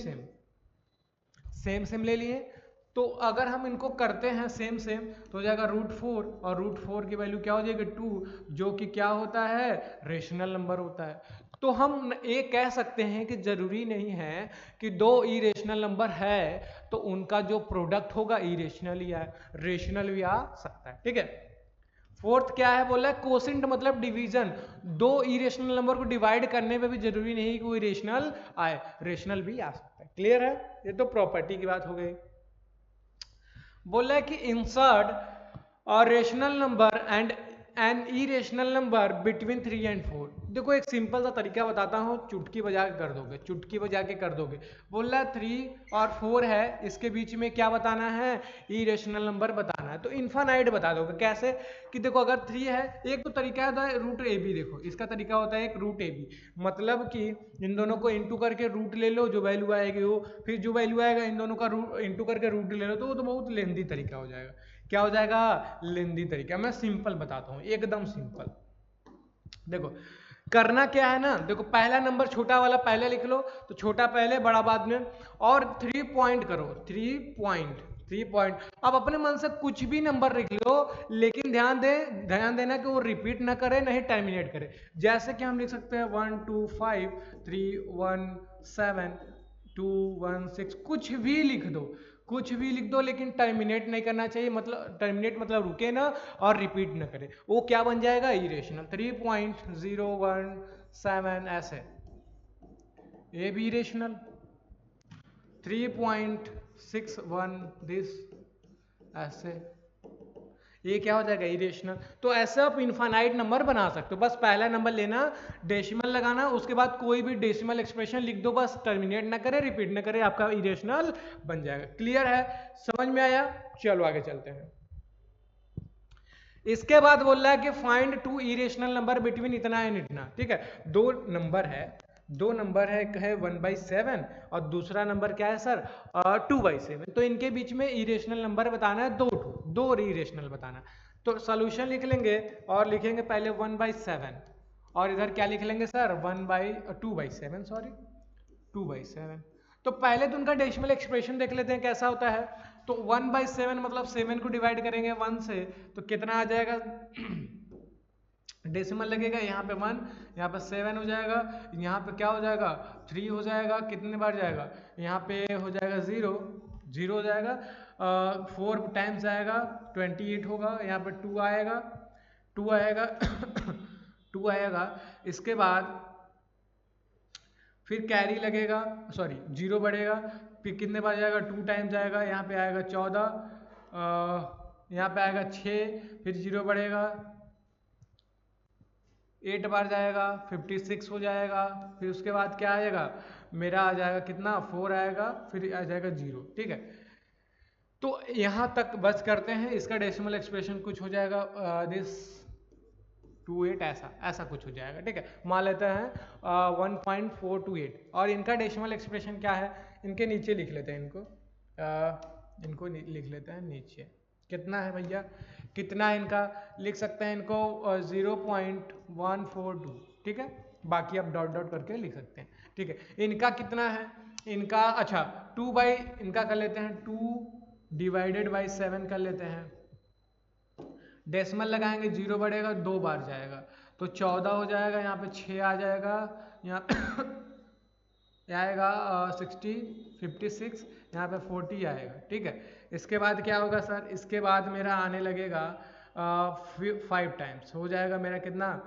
सेम ले लिए, तो अगर हम इनको करते हैं सेम तो हो जाएगा √4 और √4 की वैल्यू क्या हो जाएगी 2, जो कि क्या होता है रेशनल नंबर होता है। तो हम ये कह सकते हैं कि जरूरी नहीं है कि दो इरेशनल नंबर है तो उनका जो प्रोडक्ट होगा इरेशनल या रेशनल भी आ सकता है। ठीक है, फोर्थ क्या है, बोला कोसेंट मतलब डिवीजन, दो इरेशनल नंबर को डिवाइड करने पे भी जरूरी नहीं कि कोई रेशनल आए, रेशनल भी आ सकता है। क्लियर है, ये तो प्रॉपर्टी की बात हो गई। बोला है कि इंसर्ट और rational number and an irrational number between 3 and 4। देखो एक सिंपल सा तरीका बताता हूँ, चुटकी बजा के कर दोगे, चुटकी बजा के कर दोगे। बोल रहा है 3 और 4 है, इसके बीच में क्या बताना है, इरेशनल नंबर बताना है। तो इन्फानाइट बता दोगे कैसे, कि देखो अगर 3 है, एक तो तरीका होता है √AB, देखो इसका तरीका होता है एक √AB, मतलब कि इन दोनों को इंटू करके रूट ले लो, जो वैल्यू आएगी वो, फिर जो वैल्यू आएगा इन दोनों का इंटू करके रूट ले लो, तो वो तो बहुत लेंदी तरीका हो जाएगा। क्या हो जाएगा, लेंदी तरीका। मैं सिंपल बताता हूँ, एकदम सिंपल। देखो करना क्या है ना, देखो पहला नंबर छोटा वाला पहले लिख लो, तो छोटा पहले बड़ा बाद में, और 3 पॉइंट करो, 3 पॉइंट। अब अपने मन से कुछ भी नंबर लिख लो, लेकिन ध्यान देना कि वो रिपीट ना करे, नहीं टर्मिनेट करे। जैसे कि हम लिख सकते हैं 1 2 5 3 1 7 2 1 6, कुछ भी लिख दो, लेकिन टर्मिनेट नहीं करना चाहिए, मतलब टर्मिनेट मतलब रुके ना और रिपीट ना करे, वो क्या बन जाएगा इरेशनल। 3.017 ऐसे, ये भी इरेशनल। 3.61 दिस ऐसे, ये क्या हो जाएगा इरेशनल। तो ऐसे आप इनफाइनाइट नंबर बना सकते हो। बस पहला नंबर लेना, डेसिमल लगाना, उसके बाद कोई भी डेसिमल एक्सप्रेशन लिख दो, बस टर्मिनेट ना करे, रिपीट ना करे, आपका इरेशनल बन जाएगा। क्लियर है, समझ में आया, चलो आगे चलते हैं। इसके बाद बोल रहा है कि find two irrational number between इतना एंड इतना। ठीक है, दो नंबर है, एक है 1/7 और दूसरा नंबर क्या है सर 2/7। तो इनके बीच में इरेशनल नंबर बताना है, दो इरेशनल बताना। तो सोल्यूशन लिख लेंगे और लिखेंगे पहले 1/7 और इधर क्या लिख लेंगे सर 2/7, सॉरी 2/7। तो पहले तो उनका डेसिमल एक्सप्रेशन देख लेते हैं कैसा होता है। तो 1/7 मतलब 7 को डिवाइड करेंगे 1 से, तो कितना आ जाएगा डेसिमल लगेगा, यहाँ पे 1, यहाँ पे 7 हो जाएगा, यहाँ पे क्या हो जाएगा 3 हो जाएगा, कितने बार जाएगा, यहाँ पे हो जाएगा 0 हो जाएगा, 4 टाइम्स आएगा 28 होगा, यहाँ पे 2 आएगा 2 आएगा। इसके बाद फिर कैरी लगेगा, सॉरी 0 बढ़ेगा, फिर कितने बार जाएगा 2 टाइम्स आएगा, यहाँ पे आएगा 14, यहाँ पे आएगा 6, फिर 0 बढ़ेगा 8 बार जाएगा 56 हो जाएगा, फिर उसके बाद क्या आएगा मेरा आ जाएगा कितना 4 आएगा, फिर आ जाएगा 0। ठीक है, तो यहाँ तक बस करते हैं। इसका डेसिमल एक्सप्रेशन कुछ हो जाएगा दिस 28 ऐसा कुछ हो जाएगा। ठीक है, मान लेते हैं 1.428 और इनका डेसिमल एक्सप्रेशन क्या है, इनके नीचे लिख लेते हैं, इनको लिख लेते हैं नीचे। कितना है भैया, कितना इनका लिख सकते हैं, इनको 0.142। ठीक है, बाकी आप डॉट डॉट करके लिख सकते हैं। ठीक है, इनका कितना है, इनका अच्छा 2 बाई इनका कर लेते हैं 2/7 कर लेते हैं, डेसिमल लगाएंगे 0 बढ़ेगा 2 बार जाएगा, तो 14 हो जाएगा, यहाँ पे 6 आ जाएगा, यहाँ आएगा 56, यहाँ पे 40 आएगा। ठीक है, इसके बाद क्या होगा सर, इसके बाद मेरा आने लगेगा 5 टाइम्स हो जाएगा मेरा कितना,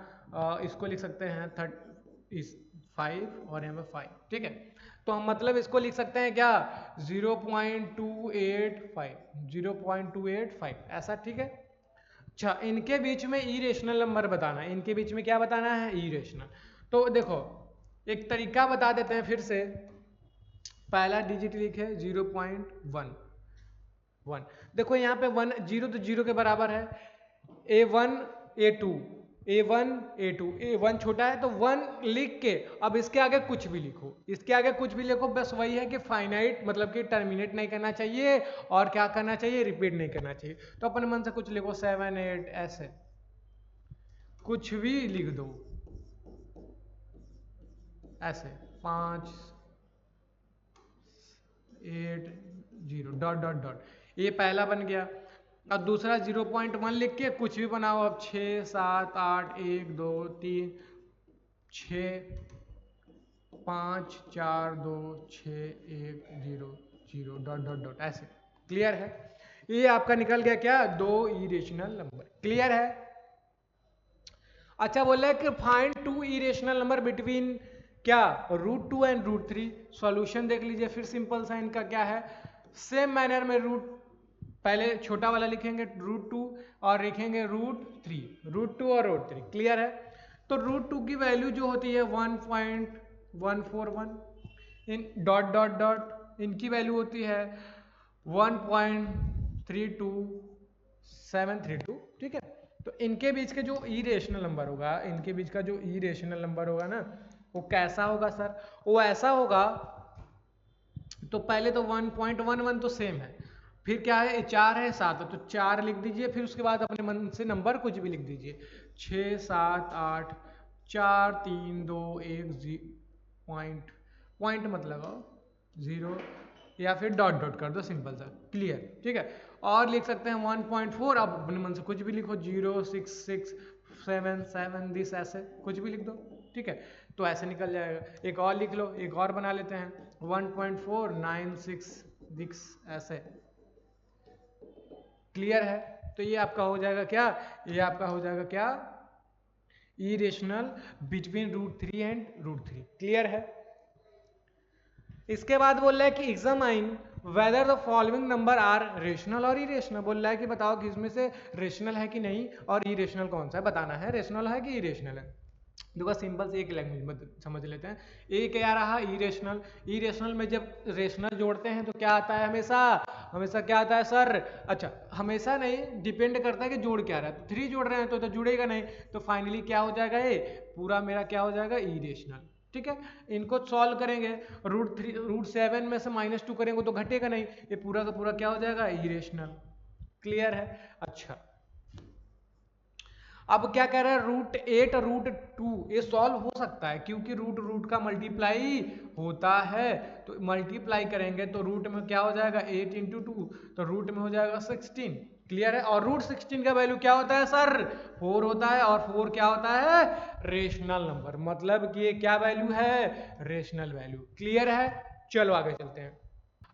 इसको लिख सकते हैं 5 और यहाँ पे 5। ठीक है, तो हम मतलब इसको लिख सकते हैं क्या 0.285 ऐसा। ठीक है, अच्छा इनके बीच में इरेशनल नंबर बताना है, इनके बीच में क्या बताना है इरेशनल। तो देखो एक तरीका बता देते हैं फिर से, पहला डिजिट लिखे 0.1, देखो यहाँ पे 1 0 तो 0 के बराबर है, A1 A2 A1 A2 A1 छोटा है तो 1 लिख के अब इसके आगे कुछ भी लिखो, इसके आगे कुछ भी लिखो, बस वही है कि फाइनाइट मतलब कि टर्मिनेट नहीं करना चाहिए और क्या करना चाहिए, रिपीट नहीं करना चाहिए। तो अपने मन से कुछ लिखो 7 8 ऐसे कुछ भी लिख दो, ऐसे 5 8 0 डॉट डॉट डॉट, ये पहला बन गया। अब दूसरा 0.1 लिख के कुछ भी बनाओ, अब 6 7 8 1 2 3 6 5 4 2 6 1 0 0 डॉट डॉट डॉट ऐसे। क्लियर है? ये आपका निकल गया क्या, 2 इरेशनल नंबर। क्लियर है? अच्छा, बोल रहा है कि फाइंड 2 इरेशनल नंबर बिटवीन क्या, √2 एंड √3। सॉल्यूशन देख लीजिए फिर सिंपल सा इनका क्या है, सेम मैनर में पहले छोटा वाला लिखेंगे √2 और लिखेंगे √3 और √3। क्लियर है? तो √2 की वैल्यू जो होती है 1.141, इन डॉट डॉट डॉट इनकी वैल्यू होती है 1.32732। ठीक है, तो इनके बीच के जो इरेशनल नंबर होगा, इनके बीच का जो इरेशनल नंबर होगा ना, वो कैसा होगा सर, वो ऐसा होगा, तो पहले तो 1.11 तो सेम है, फिर क्या है 4 है 7 है तो 4 लिख दीजिए, फिर उसके बाद अपने मन से नंबर कुछ भी लिख दीजिए, 6 7 8 4 3 2 1 पॉइंट मत लगाओ 0 या फिर डॉट डॉट कर दो, सिंपल सा। क्लियर? ठीक है, और लिख सकते हैं 1.4, आप अपने मन से कुछ भी लिखो, 0 6 6 7 7 दिस, ऐसे कुछ भी लिख दो। ठीक है, तो ऐसे निकल जाएगा। एक और लिख लो, एक और बना लेते हैं 1.496 दिस, ऐसे। क्लियर है? तो ये आपका हो जाएगा क्या, ये आपका हो जाएगा क्या, इरेशनल बिटवीन √3 एंड √3। क्लियर है? इसके बाद बोल रहा है कि examine whether the following number are rational और इरेशनल। बोल रहा है कि बताओ कि इसमें से रेशनल है कि नहीं और इरेशनल कौन सा है, बताना है रेशनल है कि इरेशनल है। देखो सिंपल से एक लैंग्वेज में समझ लेते हैं। ए क्या रहा, इरेशनल। इरेशनल में जब रेशनल जोड़ते हैं तो क्या आता है, हमेशा हमेशा क्या आता है सर, अच्छा हमेशा नहीं, डिपेंड करता है कि जोड़ क्या रहा है। तो 3 जोड़ रहे हैं तो जुड़ेगा नहीं, तो फाइनली क्या हो जाएगा, ये पूरा मेरा क्या हो जाएगा, इरेशनल। ठीक है, इनको सॉल्व करेंगे, √7 में से -2 करेंगे तो घटेगा नहीं, ये पूरा का पूरा क्या हो जाएगा, इरेशनल। क्लियर है? अच्छा, अब क्या कह रहा है, √8 √2 ये सॉल्व हो सकता है क्योंकि रूट का मल्टीप्लाई होता है, तो मल्टीप्लाई करेंगे तो रूट में क्या हो जाएगा 8 × 2, तो रूट में हो जाएगा 16। क्लियर है? और √16 का वैल्यू क्या होता है सर, 4 होता है, और 4 क्या होता है, रेशनल नंबर, मतलब कि ये क्या वैल्यू है, रेशनल वैल्यू। क्लियर है? चलो आगे चलते हैं।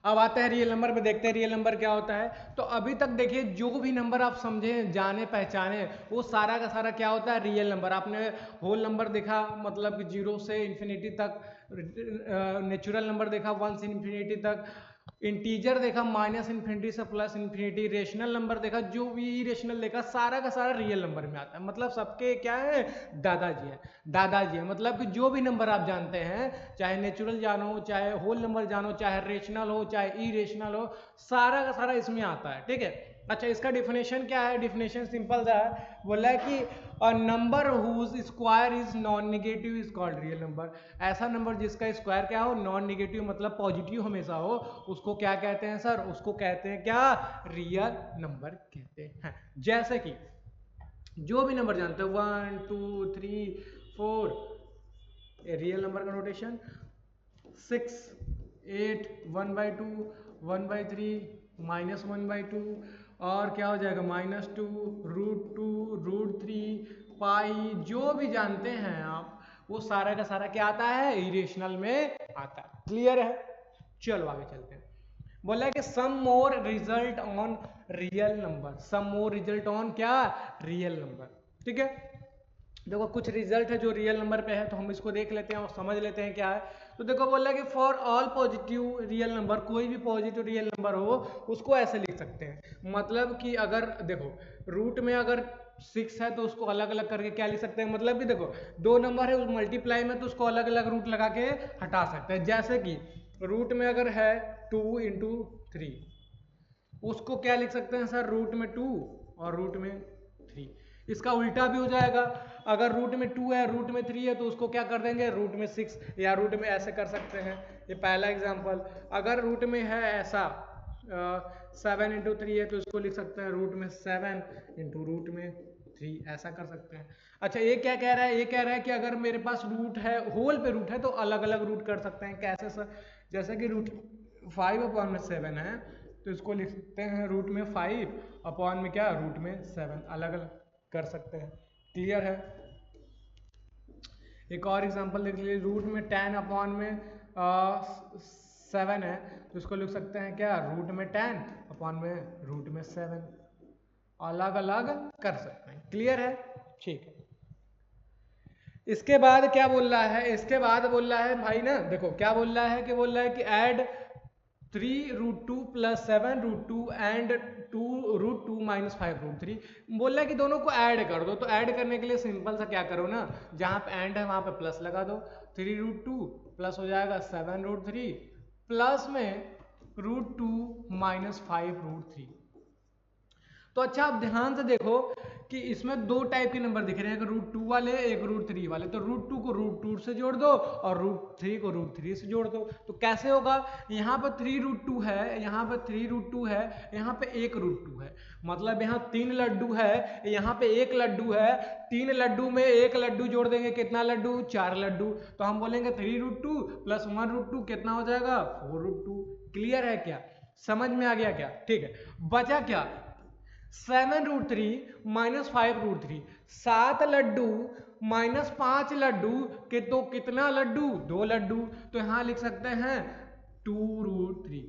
अब आते हैं रियल नंबर में, देखते हैं रियल नंबर क्या होता है। तो अभी तक देखिए जो भी नंबर आप समझे जाने पहचाने वो सारा का सारा क्या होता है, रियल नंबर। आपने होल नंबर देखा मतलब कि 0 से इन्फिनिटी तक, नेचुरल नंबर देखा 1 से इन्फिनिटी तक, इंटीजर देखा -∞ से +∞, रेशनल नंबर देखा, जो भी इरेशनल देखा सारा का सारा रियल नंबर में आता है। मतलब सबके क्या है, दादाजी है, दादाजी है। मतलब कि जो भी नंबर आप जानते हैं, चाहे नेचुरल जानो, चाहे होल नंबर जानो, चाहे रेशनल हो, चाहे इरेशनल हो, सारा का सारा इसमें आता है। ठीक है, अच्छा इसका डिफिनेशन क्या है, डिफिनेशन सिंपल सा है, बोला है कि a number whose square is non negative is called real number. ऐसा नंबर जिसका स्क्वायर क्या हो, नॉन नेगेटिव मतलब पॉजिटिव हमेशा हो, उसको क्या कहते हैं सर, उसको कहते हैं क्या, रियल नंबर कहते हैं। जैसे कि जो भी नंबर जानते हो 1 2 3 4, रियल नंबर का नोटेशन 6 8 1/2 1/3 -1/2, और क्या हो जाएगा -2 √2 √3 पाई, जो भी जानते हैं आप वो सारा का सारा क्या आता है, इरेशनल में आता है। क्लियर है? चलो आगे चलते हैं। बोला है कि some more result on real number, some more result on क्या, रियल नंबर। ठीक है, देखो कुछ रिजल्ट है जो रियल नंबर पे है, तो हम इसको देख लेते हैं और समझ लेते हैं क्या है। तो देखो बोल रहा है कि for all positive real number, कोई भी पॉजिटिव रियल नंबर हो उसको ऐसे लिख सकते हैं। मतलब कि अगर देखो रूट में अगर 6 है तो उसको अलग अलग करके क्या लिख सकते हैं, मतलब कि देखो 2 नंबर है उस मल्टीप्लाई में तो उसको अलग अलग रूट लगा के हटा सकते हैं। जैसे कि रूट में अगर है 2 × 3, उसको क्या लिख सकते हैं सर, रूट में 2 और रूट में 3। इसका उल्टा भी हो जाएगा, अगर रूट में 2 है रूट में 3 है तो उसको क्या कर देंगे रूट में 6, या रूट में ऐसे कर सकते हैं। ये पहला एग्जांपल। अगर रूट में है ऐसा 7 इंटू 3 है तो इसको लिख सकते हैं रूट में 7 इंटू रूट में 3, ऐसा कर सकते हैं। अच्छा ये क्या कह रहा है, ये कह रहा है कि अगर मेरे पास रूट है होल पे रूट है तो अलग अलग रूट कर सकते हैं। कैसे सर? जैसे कि रूट 5/7 है तो इसको लिख सकते हैं रूट में 5 अपॉन में क्या रूट में 7, अलग अलग कर सकते हैं। क्लियर है? एक और एग्जांपल देख लीजिए, रूट में 10 अपॉन में 7 है तो इसको लिख सकते हैं क्या रूट में 10 अपॉन में रूट में 7, अलग अलग कर सकते हैं। क्लियर है? ठीक है। इसके बाद क्या बोल रहा है, इसके बाद बोल रहा है भाई ना, देखो क्या बोल रहा है कि ऐड 3√2 + 7√2 एंड 2√2 - 5√3। बोल रहा है कि दोनों को ऐड कर दो। तो ऐड करने के लिए सिंपल सा क्या करो ना, जहां पे एंड है वहां पे प्लस लगा दो। 3√2 प्लस हो जाएगा 7√3 प्लस में √2 - 5√3। तो अच्छा आप ध्यान से देखो कि इसमें दो टाइप के नंबर दिख रहे हैं, एक √2 वाले एक √3 वाले। तो √2 को √2 से जोड़ दो और √3 को √3 से जोड़ दो। तो कैसे होगा, यहाँ पर 3√2 है, यहाँ पर 3√2 है, यहाँ पे 1√2 है, मतलब यहाँ 3 लड्डू है, यहाँ पे 1 लड्डू है। 3 लड्डू में 1 लड्डू जोड़ देंगे, कितना लड्डू? 4 लड्डू। तो हम बोलेंगे 3√2 + 1√2 कितना हो जाएगा? 4√2। क्लियर है क्या? समझ में आ गया क्या? ठीक है। बचा क्या? 7√3 - 5√3, 7 लड्डू माइनस 5 लड्डू के तो कितना लड्डू? 2 लड्डू। तो यहां लिख सकते हैं 2√3।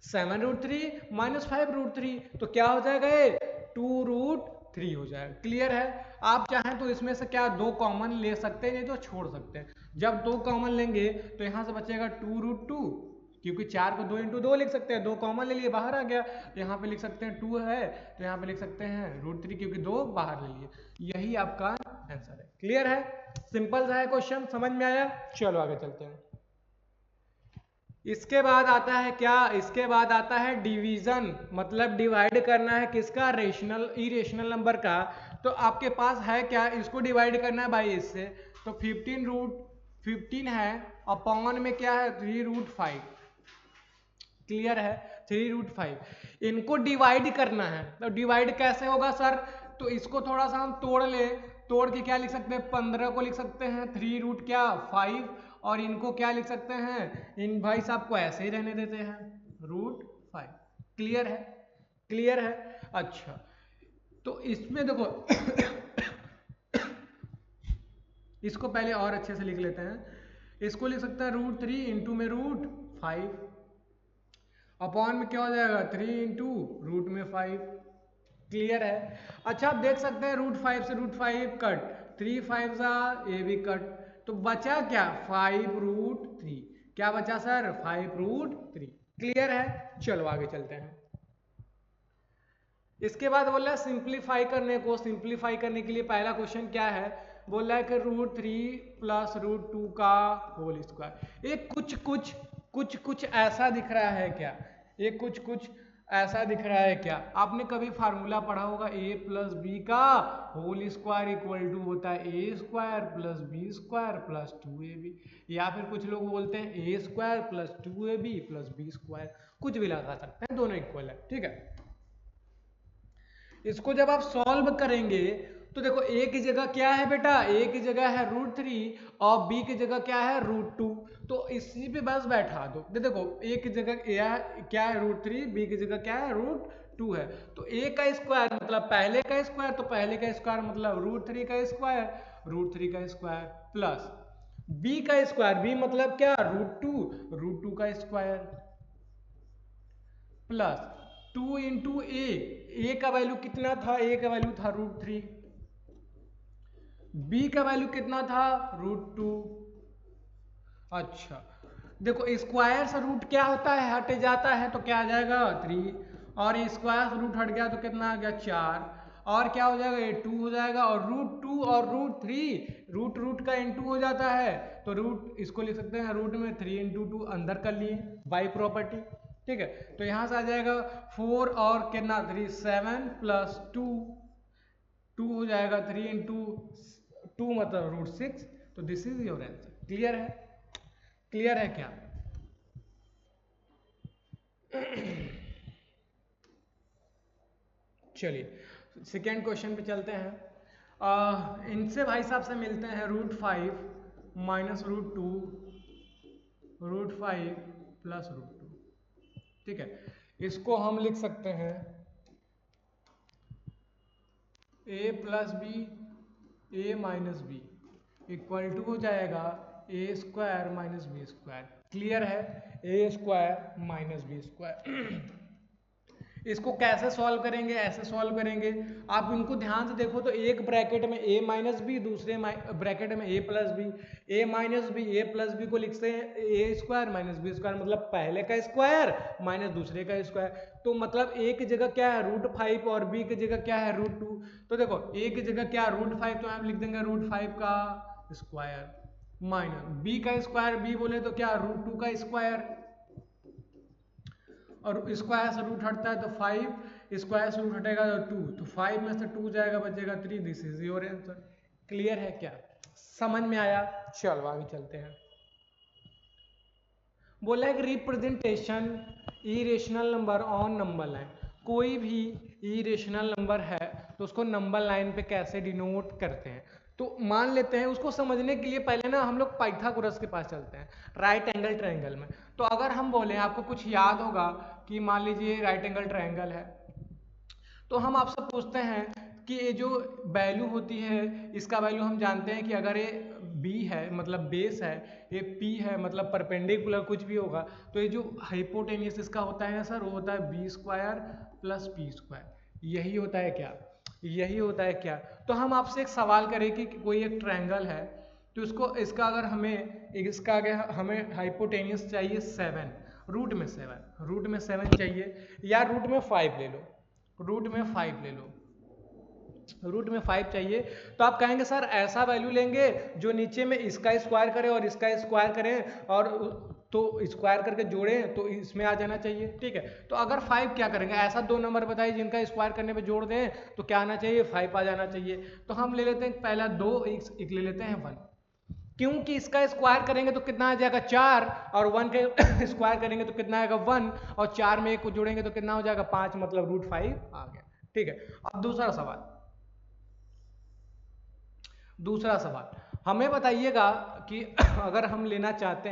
7√3 - 5√3 तो क्या हो जाएगा? ये 2√3 हो जाएगा। क्लियर है? आप चाहें तो इसमें से क्या 2 कॉमन ले सकते हैं, नहीं तो छोड़ सकते हैं। जब 2 कॉमन लेंगे तो यहां से बचेगा 2√2, क्योंकि 4 को 2 इंटू 2 लिख सकते हैं, 2 कॉमन ले लिए बाहर आ गया। तो यहाँ पे लिख सकते हैं 2 है तो यहाँ पे लिख सकते हैं √3, क्योंकि 2 बाहर ले लिए। यही आपका आंसर है। क्लियर है? सिंपल सा है क्वेश्चन, समझ में आया? चलो आगे चलते हैं। इसके बाद आता है क्या? इसके बाद आता है डिवीजन, मतलब डिवाइड करना है किसका? रेशनल इरेशनल नंबर का। तो आपके पास है क्या? इसको डिवाइड करना है भाई इससे। तो 15 है अपॉन में क्या है 3√5। क्लियर है? 3√5 इनको डिवाइड करना है। तो डिवाइड कैसे होगा सर? तो इसको थोड़ा सा हम तोड़ ले, तोड़ के क्या लिख सकते हैं? 15 को लिख सकते हैं 3√5 और इनको क्या लिख सकते हैं? इन भाई साहब को ऐसे ही रहने देते हैं √5। क्लियर है? क्लियर है? अच्छा तो इसमें देखो इसको पहले और अच्छे से लिख लेते हैं। इसको लिख सकते हैं √3 इंटू में √5 अपॉन में क्या हो जाएगा 3 इंटू रूट में 5। क्लियर है? अच्छा आप देख सकते हैं √5 से √5 कट, 3 5 जा ये भी कट, तो बचा क्या? 5√3। क्या बचा सर? 5√3। क्लियर है? चलो आगे चलते हैं। इसके बाद बोल रहा है सिंप्लीफाई करने को। सिंप्लीफाई करने के लिए पहला क्वेश्चन क्या है? बोल रहा है कि √3 + √2 का होल स्क्वायर। ये कुछ कुछ ऐसा दिख रहा है क्या? ये कुछ ऐसा दिख रहा है क्या? आपने कभी फार्मूला पढ़ा होगा a + b का होल स्क्वायर इक्वल टू होता है a² + b² + 2ab, या फिर कुछ लोग बोलते हैं a² + 2ab + b²। कुछ भी लगा सकते हैं, दोनों इक्वल है। ठीक है? इसको जब आप सॉल्व करेंगे तो देखो a की जगह क्या है बेटा? a की जगह है √3 और b की जगह क्या है? √2। तो इसी पे बस बैठा दो। देखो a की जगह क्या है? √3, b की जगह क्या है? √2 है। तो a का स्क्वायर मतलब पहले का स्क्वायर, तो पहले का स्क्वायर मतलब √3 का स्क्वायर, √3 का स्क्वायर प्लस b का स्क्वायर, b मतलब क्या? √2 का स्क्वायर प्लस 2 इंटू ए का वैल्यू कितना था? ए का वैल्यू था √3, बी का वैल्यू कितना था? √2। अच्छा देखो स्क्वायर से रूट क्या होता है? हट जाता है, तो क्या आ जाएगा? 3, और स्क्वायर से रूट हट गया तो कितना आ गया? 4, और क्या हो जाएगा? ये 2 हो जाएगा, और √2 और √3 रूट का इंटू हो जाता है, तो रूट इसको लिख सकते हैं रूट में 3 इंटू 2 अंदर कर लिए बाई प्रॉपर्टी। ठीक है? तो यहां से आ जाएगा 4 और कितना 3 7 + 2 2 हो जाएगा 3 इंटू 2 मतलब √6, तो this is your answer. Clear है? क्लियर है क्या? चलिए सेकेंड क्वेश्चन पे चलते हैं। इनसे भाई साहब से मिलते हैं √5 माइनस √2 √5 प्लस √2। ठीक है, इसको हम लिख सकते हैं a plus B A minus B equal to हो जाएगा A square minus B square. Clear है? A square minus B square. इसको कैसे सॉल्व करेंगे? ऐसे सॉल्व करेंगे, आप इनको ध्यान से देखो तो एक ब्रैकेट में a माइनस बी, दूसरे ब्रैकेट में a plus B. a minus B a plus B को लिखते हैं A square minus B square, मतलब पहले का स्क्वायर माइनस दूसरे का स्क्वायर। तो मतलब a की जगह क्या है √5 और b की जगह क्या है √2। तो देखो a की जगह क्या √5, तो हम लिख देंगे √5 का स्क्वायर माइनस b का स्क्वायर, b बोले तो क्या √2 का स्क्वायर, और स्क्वायर से रूट हटता है तो 5, स्क्वायर से रूट हटेगा तो 2, तो 5 में से 2 जाएगा बचेगा 3। This is your answer. Clear है क्या? समझ में आया? चलो आगे चलते हैं। बोला है कि representation irrational number on number line. कोई भी इरेशनल नंबर है तो उसको नंबर लाइन पे कैसे डिनोट करते हैं? तो मान लेते हैं, उसको समझने के लिए पहले ना हम लोग पाइथागोरस के पास चलते हैं, राइट एंगल ट्रायंगल में। तो अगर हम बोले, आपको कुछ याद होगा कि मान लीजिए राइट एंगल ट्रायंगल है, तो हम आपसे पूछते हैं कि ये जो वैल्यू होती है, इसका वैल्यू हम जानते हैं कि अगर ये b है मतलब बेस है, ये p है मतलब परपेंडिकुलर कुछ भी होगा, तो ये जो हाइपोटेनियस इसका होता है ना सर, वो होता है b square plus p square. यही होता है क्या? यही होता है क्या? तो हम आपसे एक सवाल करें कि कोई एक ट्रायंगल है, तो उसको इसका अगर इसका अगर हमें हाइपोटेनियस चाहिए 7, रूट में 7 चाहिए, या रूट में 5 ले लो, रूट में 5 ले लो, रूट में 5 चाहिए, तो आप कहेंगे सर ऐसा वैल्यू लेंगे जो नीचे में इसका स्क्वायर करे और इसका स्क्वायर करें, और तो स्क्वायर करके जोड़ें तो इसमें आ जाना चाहिए। ठीक है, तो अगर 5 क्या करेंगे, ऐसा 2 नंबर बताइए जिनका स्क्वायर करने पे जोड़ दें तो क्या आना चाहिए, 5 आ जाना चाहिए। तो हम ले लेते हैं पहला 2, एक ले लेते हैं 1, क्योंकि इसका स्क्वायर करेंगे तो कितना आ जाएगा 4, और 1 के स्क्वायर करेंगे तो कितना आएगा 1, और 4 में 1 को जोड़ेंगे तो कितना हो जाएगा 5, मतलब √5 आ गया। ठीक है, अब दूसरा सवाल हमें बताइएगा कि अगर हम लेना चाहते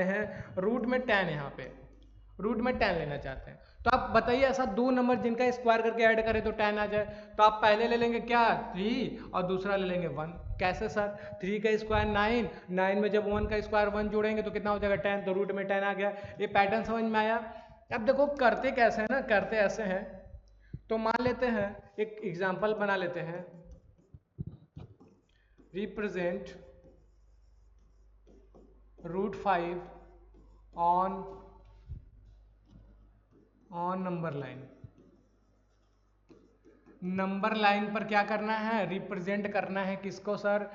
हैं रूट में 10, यहाँ पे रूट में 10 लेना चाहते हैं, तो आप बताइए ऐसा 2 नंबर जिनका स्क्वायर करके ऐड करें तो 10 आ जाए। तो आप पहले ले लेंगे क्या 3, और दूसरा ले लेंगे 1। कैसे सर? 3 का स्क्वायर 9, 9 में जब 1 का स्क्वायर 1 जोड़ेंगे तो कितना हो जाएगा 10, तो रूट में 10 आ गया। ये पैटर्न समझ में आया? अब देखो करते कैसे है ना, करते ऐसे हैं, तो मान लेते हैं एक एग्जाम्पल बना लेते हैं, represent √5 on number line. Number line पर क्या करना है, रिप्रेजेंट करना है किसको सर?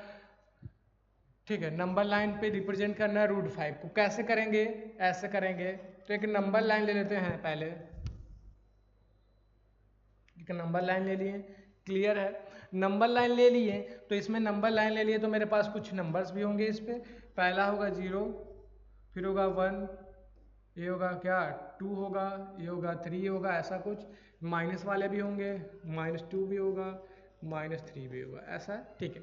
ठीक है, नंबर लाइन पे रिप्रेजेंट करना है √5 को। कैसे करेंगे? ऐसे करेंगे, तो एक नंबर लाइन ले लेते हैं, पहले एक नंबर लाइन ले लिए। क्लियर है? नंबर लाइन ले लिए, तो इसमें नंबर लाइन ले लिए तो मेरे पास कुछ नंबर्स भी होंगे इस पे। पहला होगा 0, फिर होगा 1, ये होगा क्या 2 होगा, ये होगा 3 होगा, ऐसा कुछ। माइनस वाले भी होंगे, -2 भी होगा, -3 भी होगा, ऐसा। ठीक है,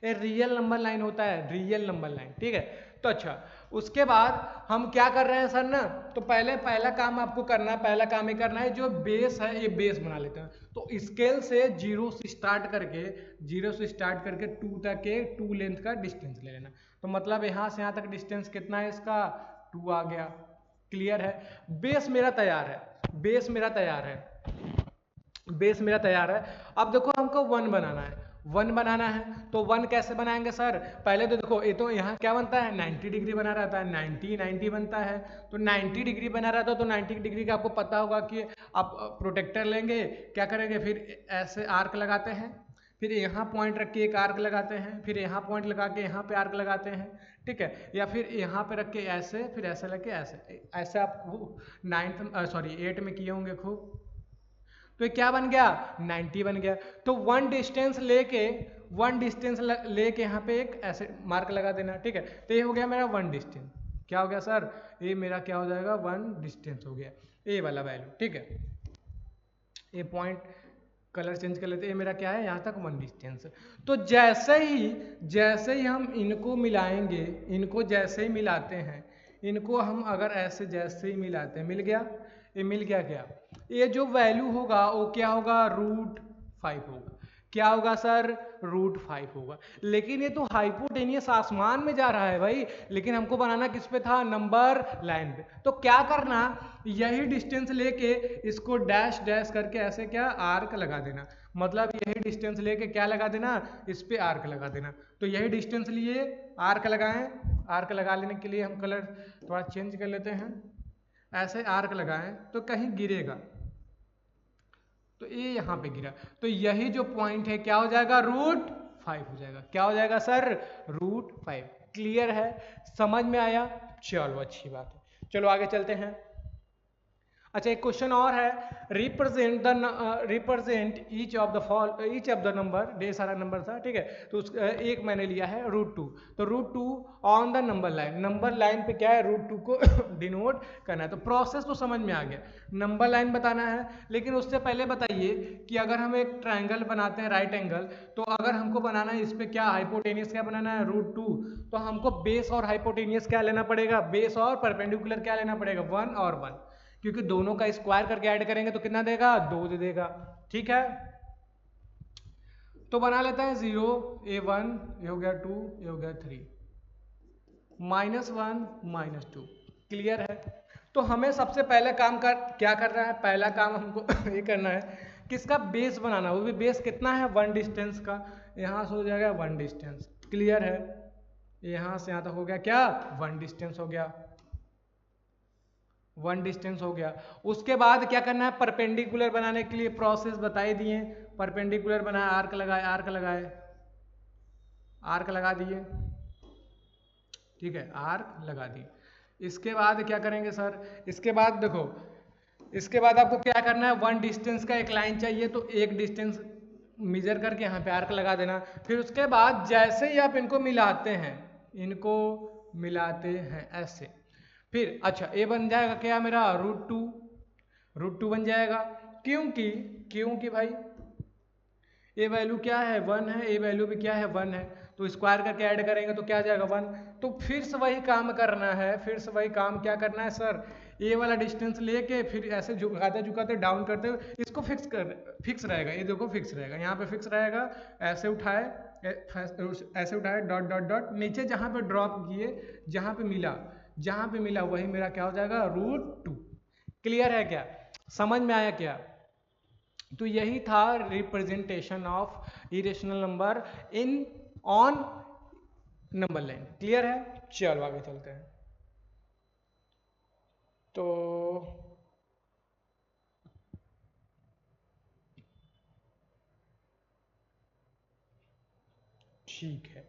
ये रियल नंबर लाइन होता है, रियल नंबर लाइन। ठीक है, तो अच्छा उसके बाद हम क्या कर रहे हैं सर ना, तो पहला काम आपको करना है, पहला काम ये करना है, जो बेस है ये बेस बना लेते हैं। तो स्केल से 0 से स्टार्ट करके 2 तक के 2 लेंथ का डिस्टेंस ले लेना। तो मतलब यहाँ से यहाँ तक डिस्टेंस कितना है इसका 2 आ गया। क्लियर है? बेस मेरा तैयार है, बेस मेरा तैयार है। अब देखो हमको 1 बनाना है, 1 बनाना है, तो 1 कैसे बनाएंगे सर? पहले तो देखो ये तो यहाँ क्या बनता है 90 डिग्री बना रहता है, 90 बनता है, तो 90 डिग्री बना रहता है, तो 90 डिग्री का आपको पता होगा कि आप प्रोटेक्टर लेंगे, क्या करेंगे, फिर ऐसे आर्क लगाते हैं, फिर यहाँ पॉइंट रख के एक आर्क लगाते हैं, फिर यहाँ पॉइंट लगा के यहाँ पे आर्क लगाते हैं। ठीक है, या फिर यहाँ पे रख के ऐसे, फिर ऐसे लग के ऐसे आप 8 में किए होंगे खूब। तो ये क्या बन गया 90 बन गया। तो वन डिस्टेंस लेके यहाँ पे एक ऐसे मार्क लगा देना, ठीक है। तो ये हो गया मेरा वन डिस्टेंस, क्या हो गया सर, ये मेरा क्या हो जाएगा वन डिस्टेंस हो गया, ये वाला वैल्यू, ठीक है। ये पॉइंट कलर चेंज कर लेते हैं, ये मेरा क्या है यहाँ तक वन डिस्टेंस। तो जैसे ही हम इनको मिलाएंगे, इनको जैसे ही मिलाते हैं, इनको हम अगर ऐसे जैसे ही मिलाते हैं, मिल गया, ये मिल गया क्या, ये जो वैल्यू होगा वो क्या होगा √5 होगा। क्या होगा सर √5 होगा। लेकिन ये तो हाइपोटेनियस आसमान में जा रहा है भाई, लेकिन हमको बनाना किस पे था, नंबर लाइन पे। तो क्या करना, यही डिस्टेंस लेके इसको डैश डैश करके ऐसे क्या आर्क लगा देना, मतलब यही डिस्टेंस लेके क्या लगा देना, इस पे आर्क लगा देना। तो यही डिस्टेंस लिए आर्क लगाएं, आर्क लगा लेने के लिए हम कलर थोड़ा चेंज कर लेते हैं, ऐसे आर्क लगाएं तो कहीं गिरेगा, तो ये यहाँ पे गिरा, तो यही जो पॉइंट है क्या हो जाएगा √5 हो जाएगा। क्या हो जाएगा सर √5। क्लियर है, समझ में आया, चलो अच्छी बात है, चलो आगे चलते हैं। अच्छा एक क्वेश्चन और है, represent each of the number, ढेर सारा नंबर था, ठीक है। तो एक मैंने लिया है √2, तो √2 ऑन द नंबर लाइन पे क्या है √2 को डिनोट करना है। तो प्रोसेस तो समझ में आ गया, नंबर लाइन बताना है। लेकिन उससे पहले बताइए कि अगर हम एक ट्रायंगल बनाते हैं राइट एंगल, तो अगर हमको बनाना है इस पे क्या हाइपोटेनियस क्या बनाना है √2, तो हमको बेस और हाइपोटेनियस क्या लेना पड़ेगा, बेस और परपेंडिकुलर क्या लेना पड़ेगा 1 और 1, क्योंकि दोनों का स्क्वायर करके ऐड करेंगे तो कितना देगा 2 दे देगा, ठीक है। तो बना लेते हैं 0 A1, ये हो गया 2, ये हो गया 3, -1 -2। क्लियर है। तो हमें सबसे पहले काम क्या करना है, पहला काम हमको ये करना है किसका बेस बनाना, वो भी बेस कितना है 1 डिस्टेंस का, यहाँ से हो जाएगा 1 डिस्टेंस। क्लियर है, यहाँ से यहाँ तक हो गया क्या 1 डिस्टेंस हो गया, 1 डिस्टेंस हो गया। उसके बाद क्या करना है, परपेंडिकुलर बनाने के लिए प्रोसेस बताई दिए, परपेंडिकुलर बनाया, आर्क लगाए, आर्क लगा दिए, ठीक है, आर्क लगा दिए। इसके बाद क्या करेंगे सर, इसके बाद देखो, इसके बाद आपको क्या करना है, 1 डिस्टेंस का एक लाइन चाहिए, तो एक डिस्टेंस मेजर करके यहाँ पे आर्क लगा देना। फिर उसके बाद जैसे ही आप इनको मिलाते हैं ऐसे, फिर अच्छा ये बन जाएगा क्या मेरा √2 बन जाएगा, क्योंकि भाई ये वैल्यू क्या है 1 है, ये वैल्यू भी क्या है 1 है, तो स्क्वायर करके ऐड करेंगे तो क्या आ जाएगा 1। तो फिर से वही काम करना है, क्या करना है सर, ये वाला डिस्टेंस लेके फिर ऐसे झुकाते डाउन करते हुए इसको फिक्स रहेगा, ये देखो फिक्स रहेगा, यहाँ पे फिक्स रहेगा, ऐसे उठाए डॉट डॉट डॉट, नीचे जहाँ पे ड्रॉप किए, जहाँ पे मिला वही मेरा क्या हो जाएगा √2। क्लियर है क्या, समझ में आया क्या। तो यही था representation of irrational number on number line. Clear है, चलो आगे चलते हैं। तो ठीक है,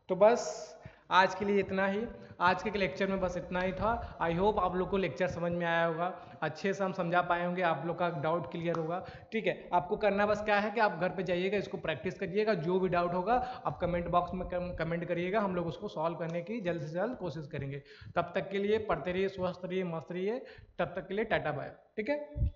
तो बस आज के लिए इतना ही, आज के लेक्चर में बस इतना ही था। आई होप आप लोग को लेक्चर समझ में आया होगा, अच्छे से हम समझा पाए होंगे, आप लोग का डाउट क्लियर होगा, ठीक है। आपको करना बस क्या है कि आप घर पे जाइएगा, इसको प्रैक्टिस करिएगा, जो भी डाउट होगा आप कमेंट बॉक्स में कमेंट करिएगा, हम लोग उसको सॉल्व करने की जल्द से जल्द कोशिश करेंगे। तब तक के लिए पढ़ते रहिए, स्वस्थ रहिए, मस्त रहिए, तब तक के लिए टाटा बाय, ठीक है।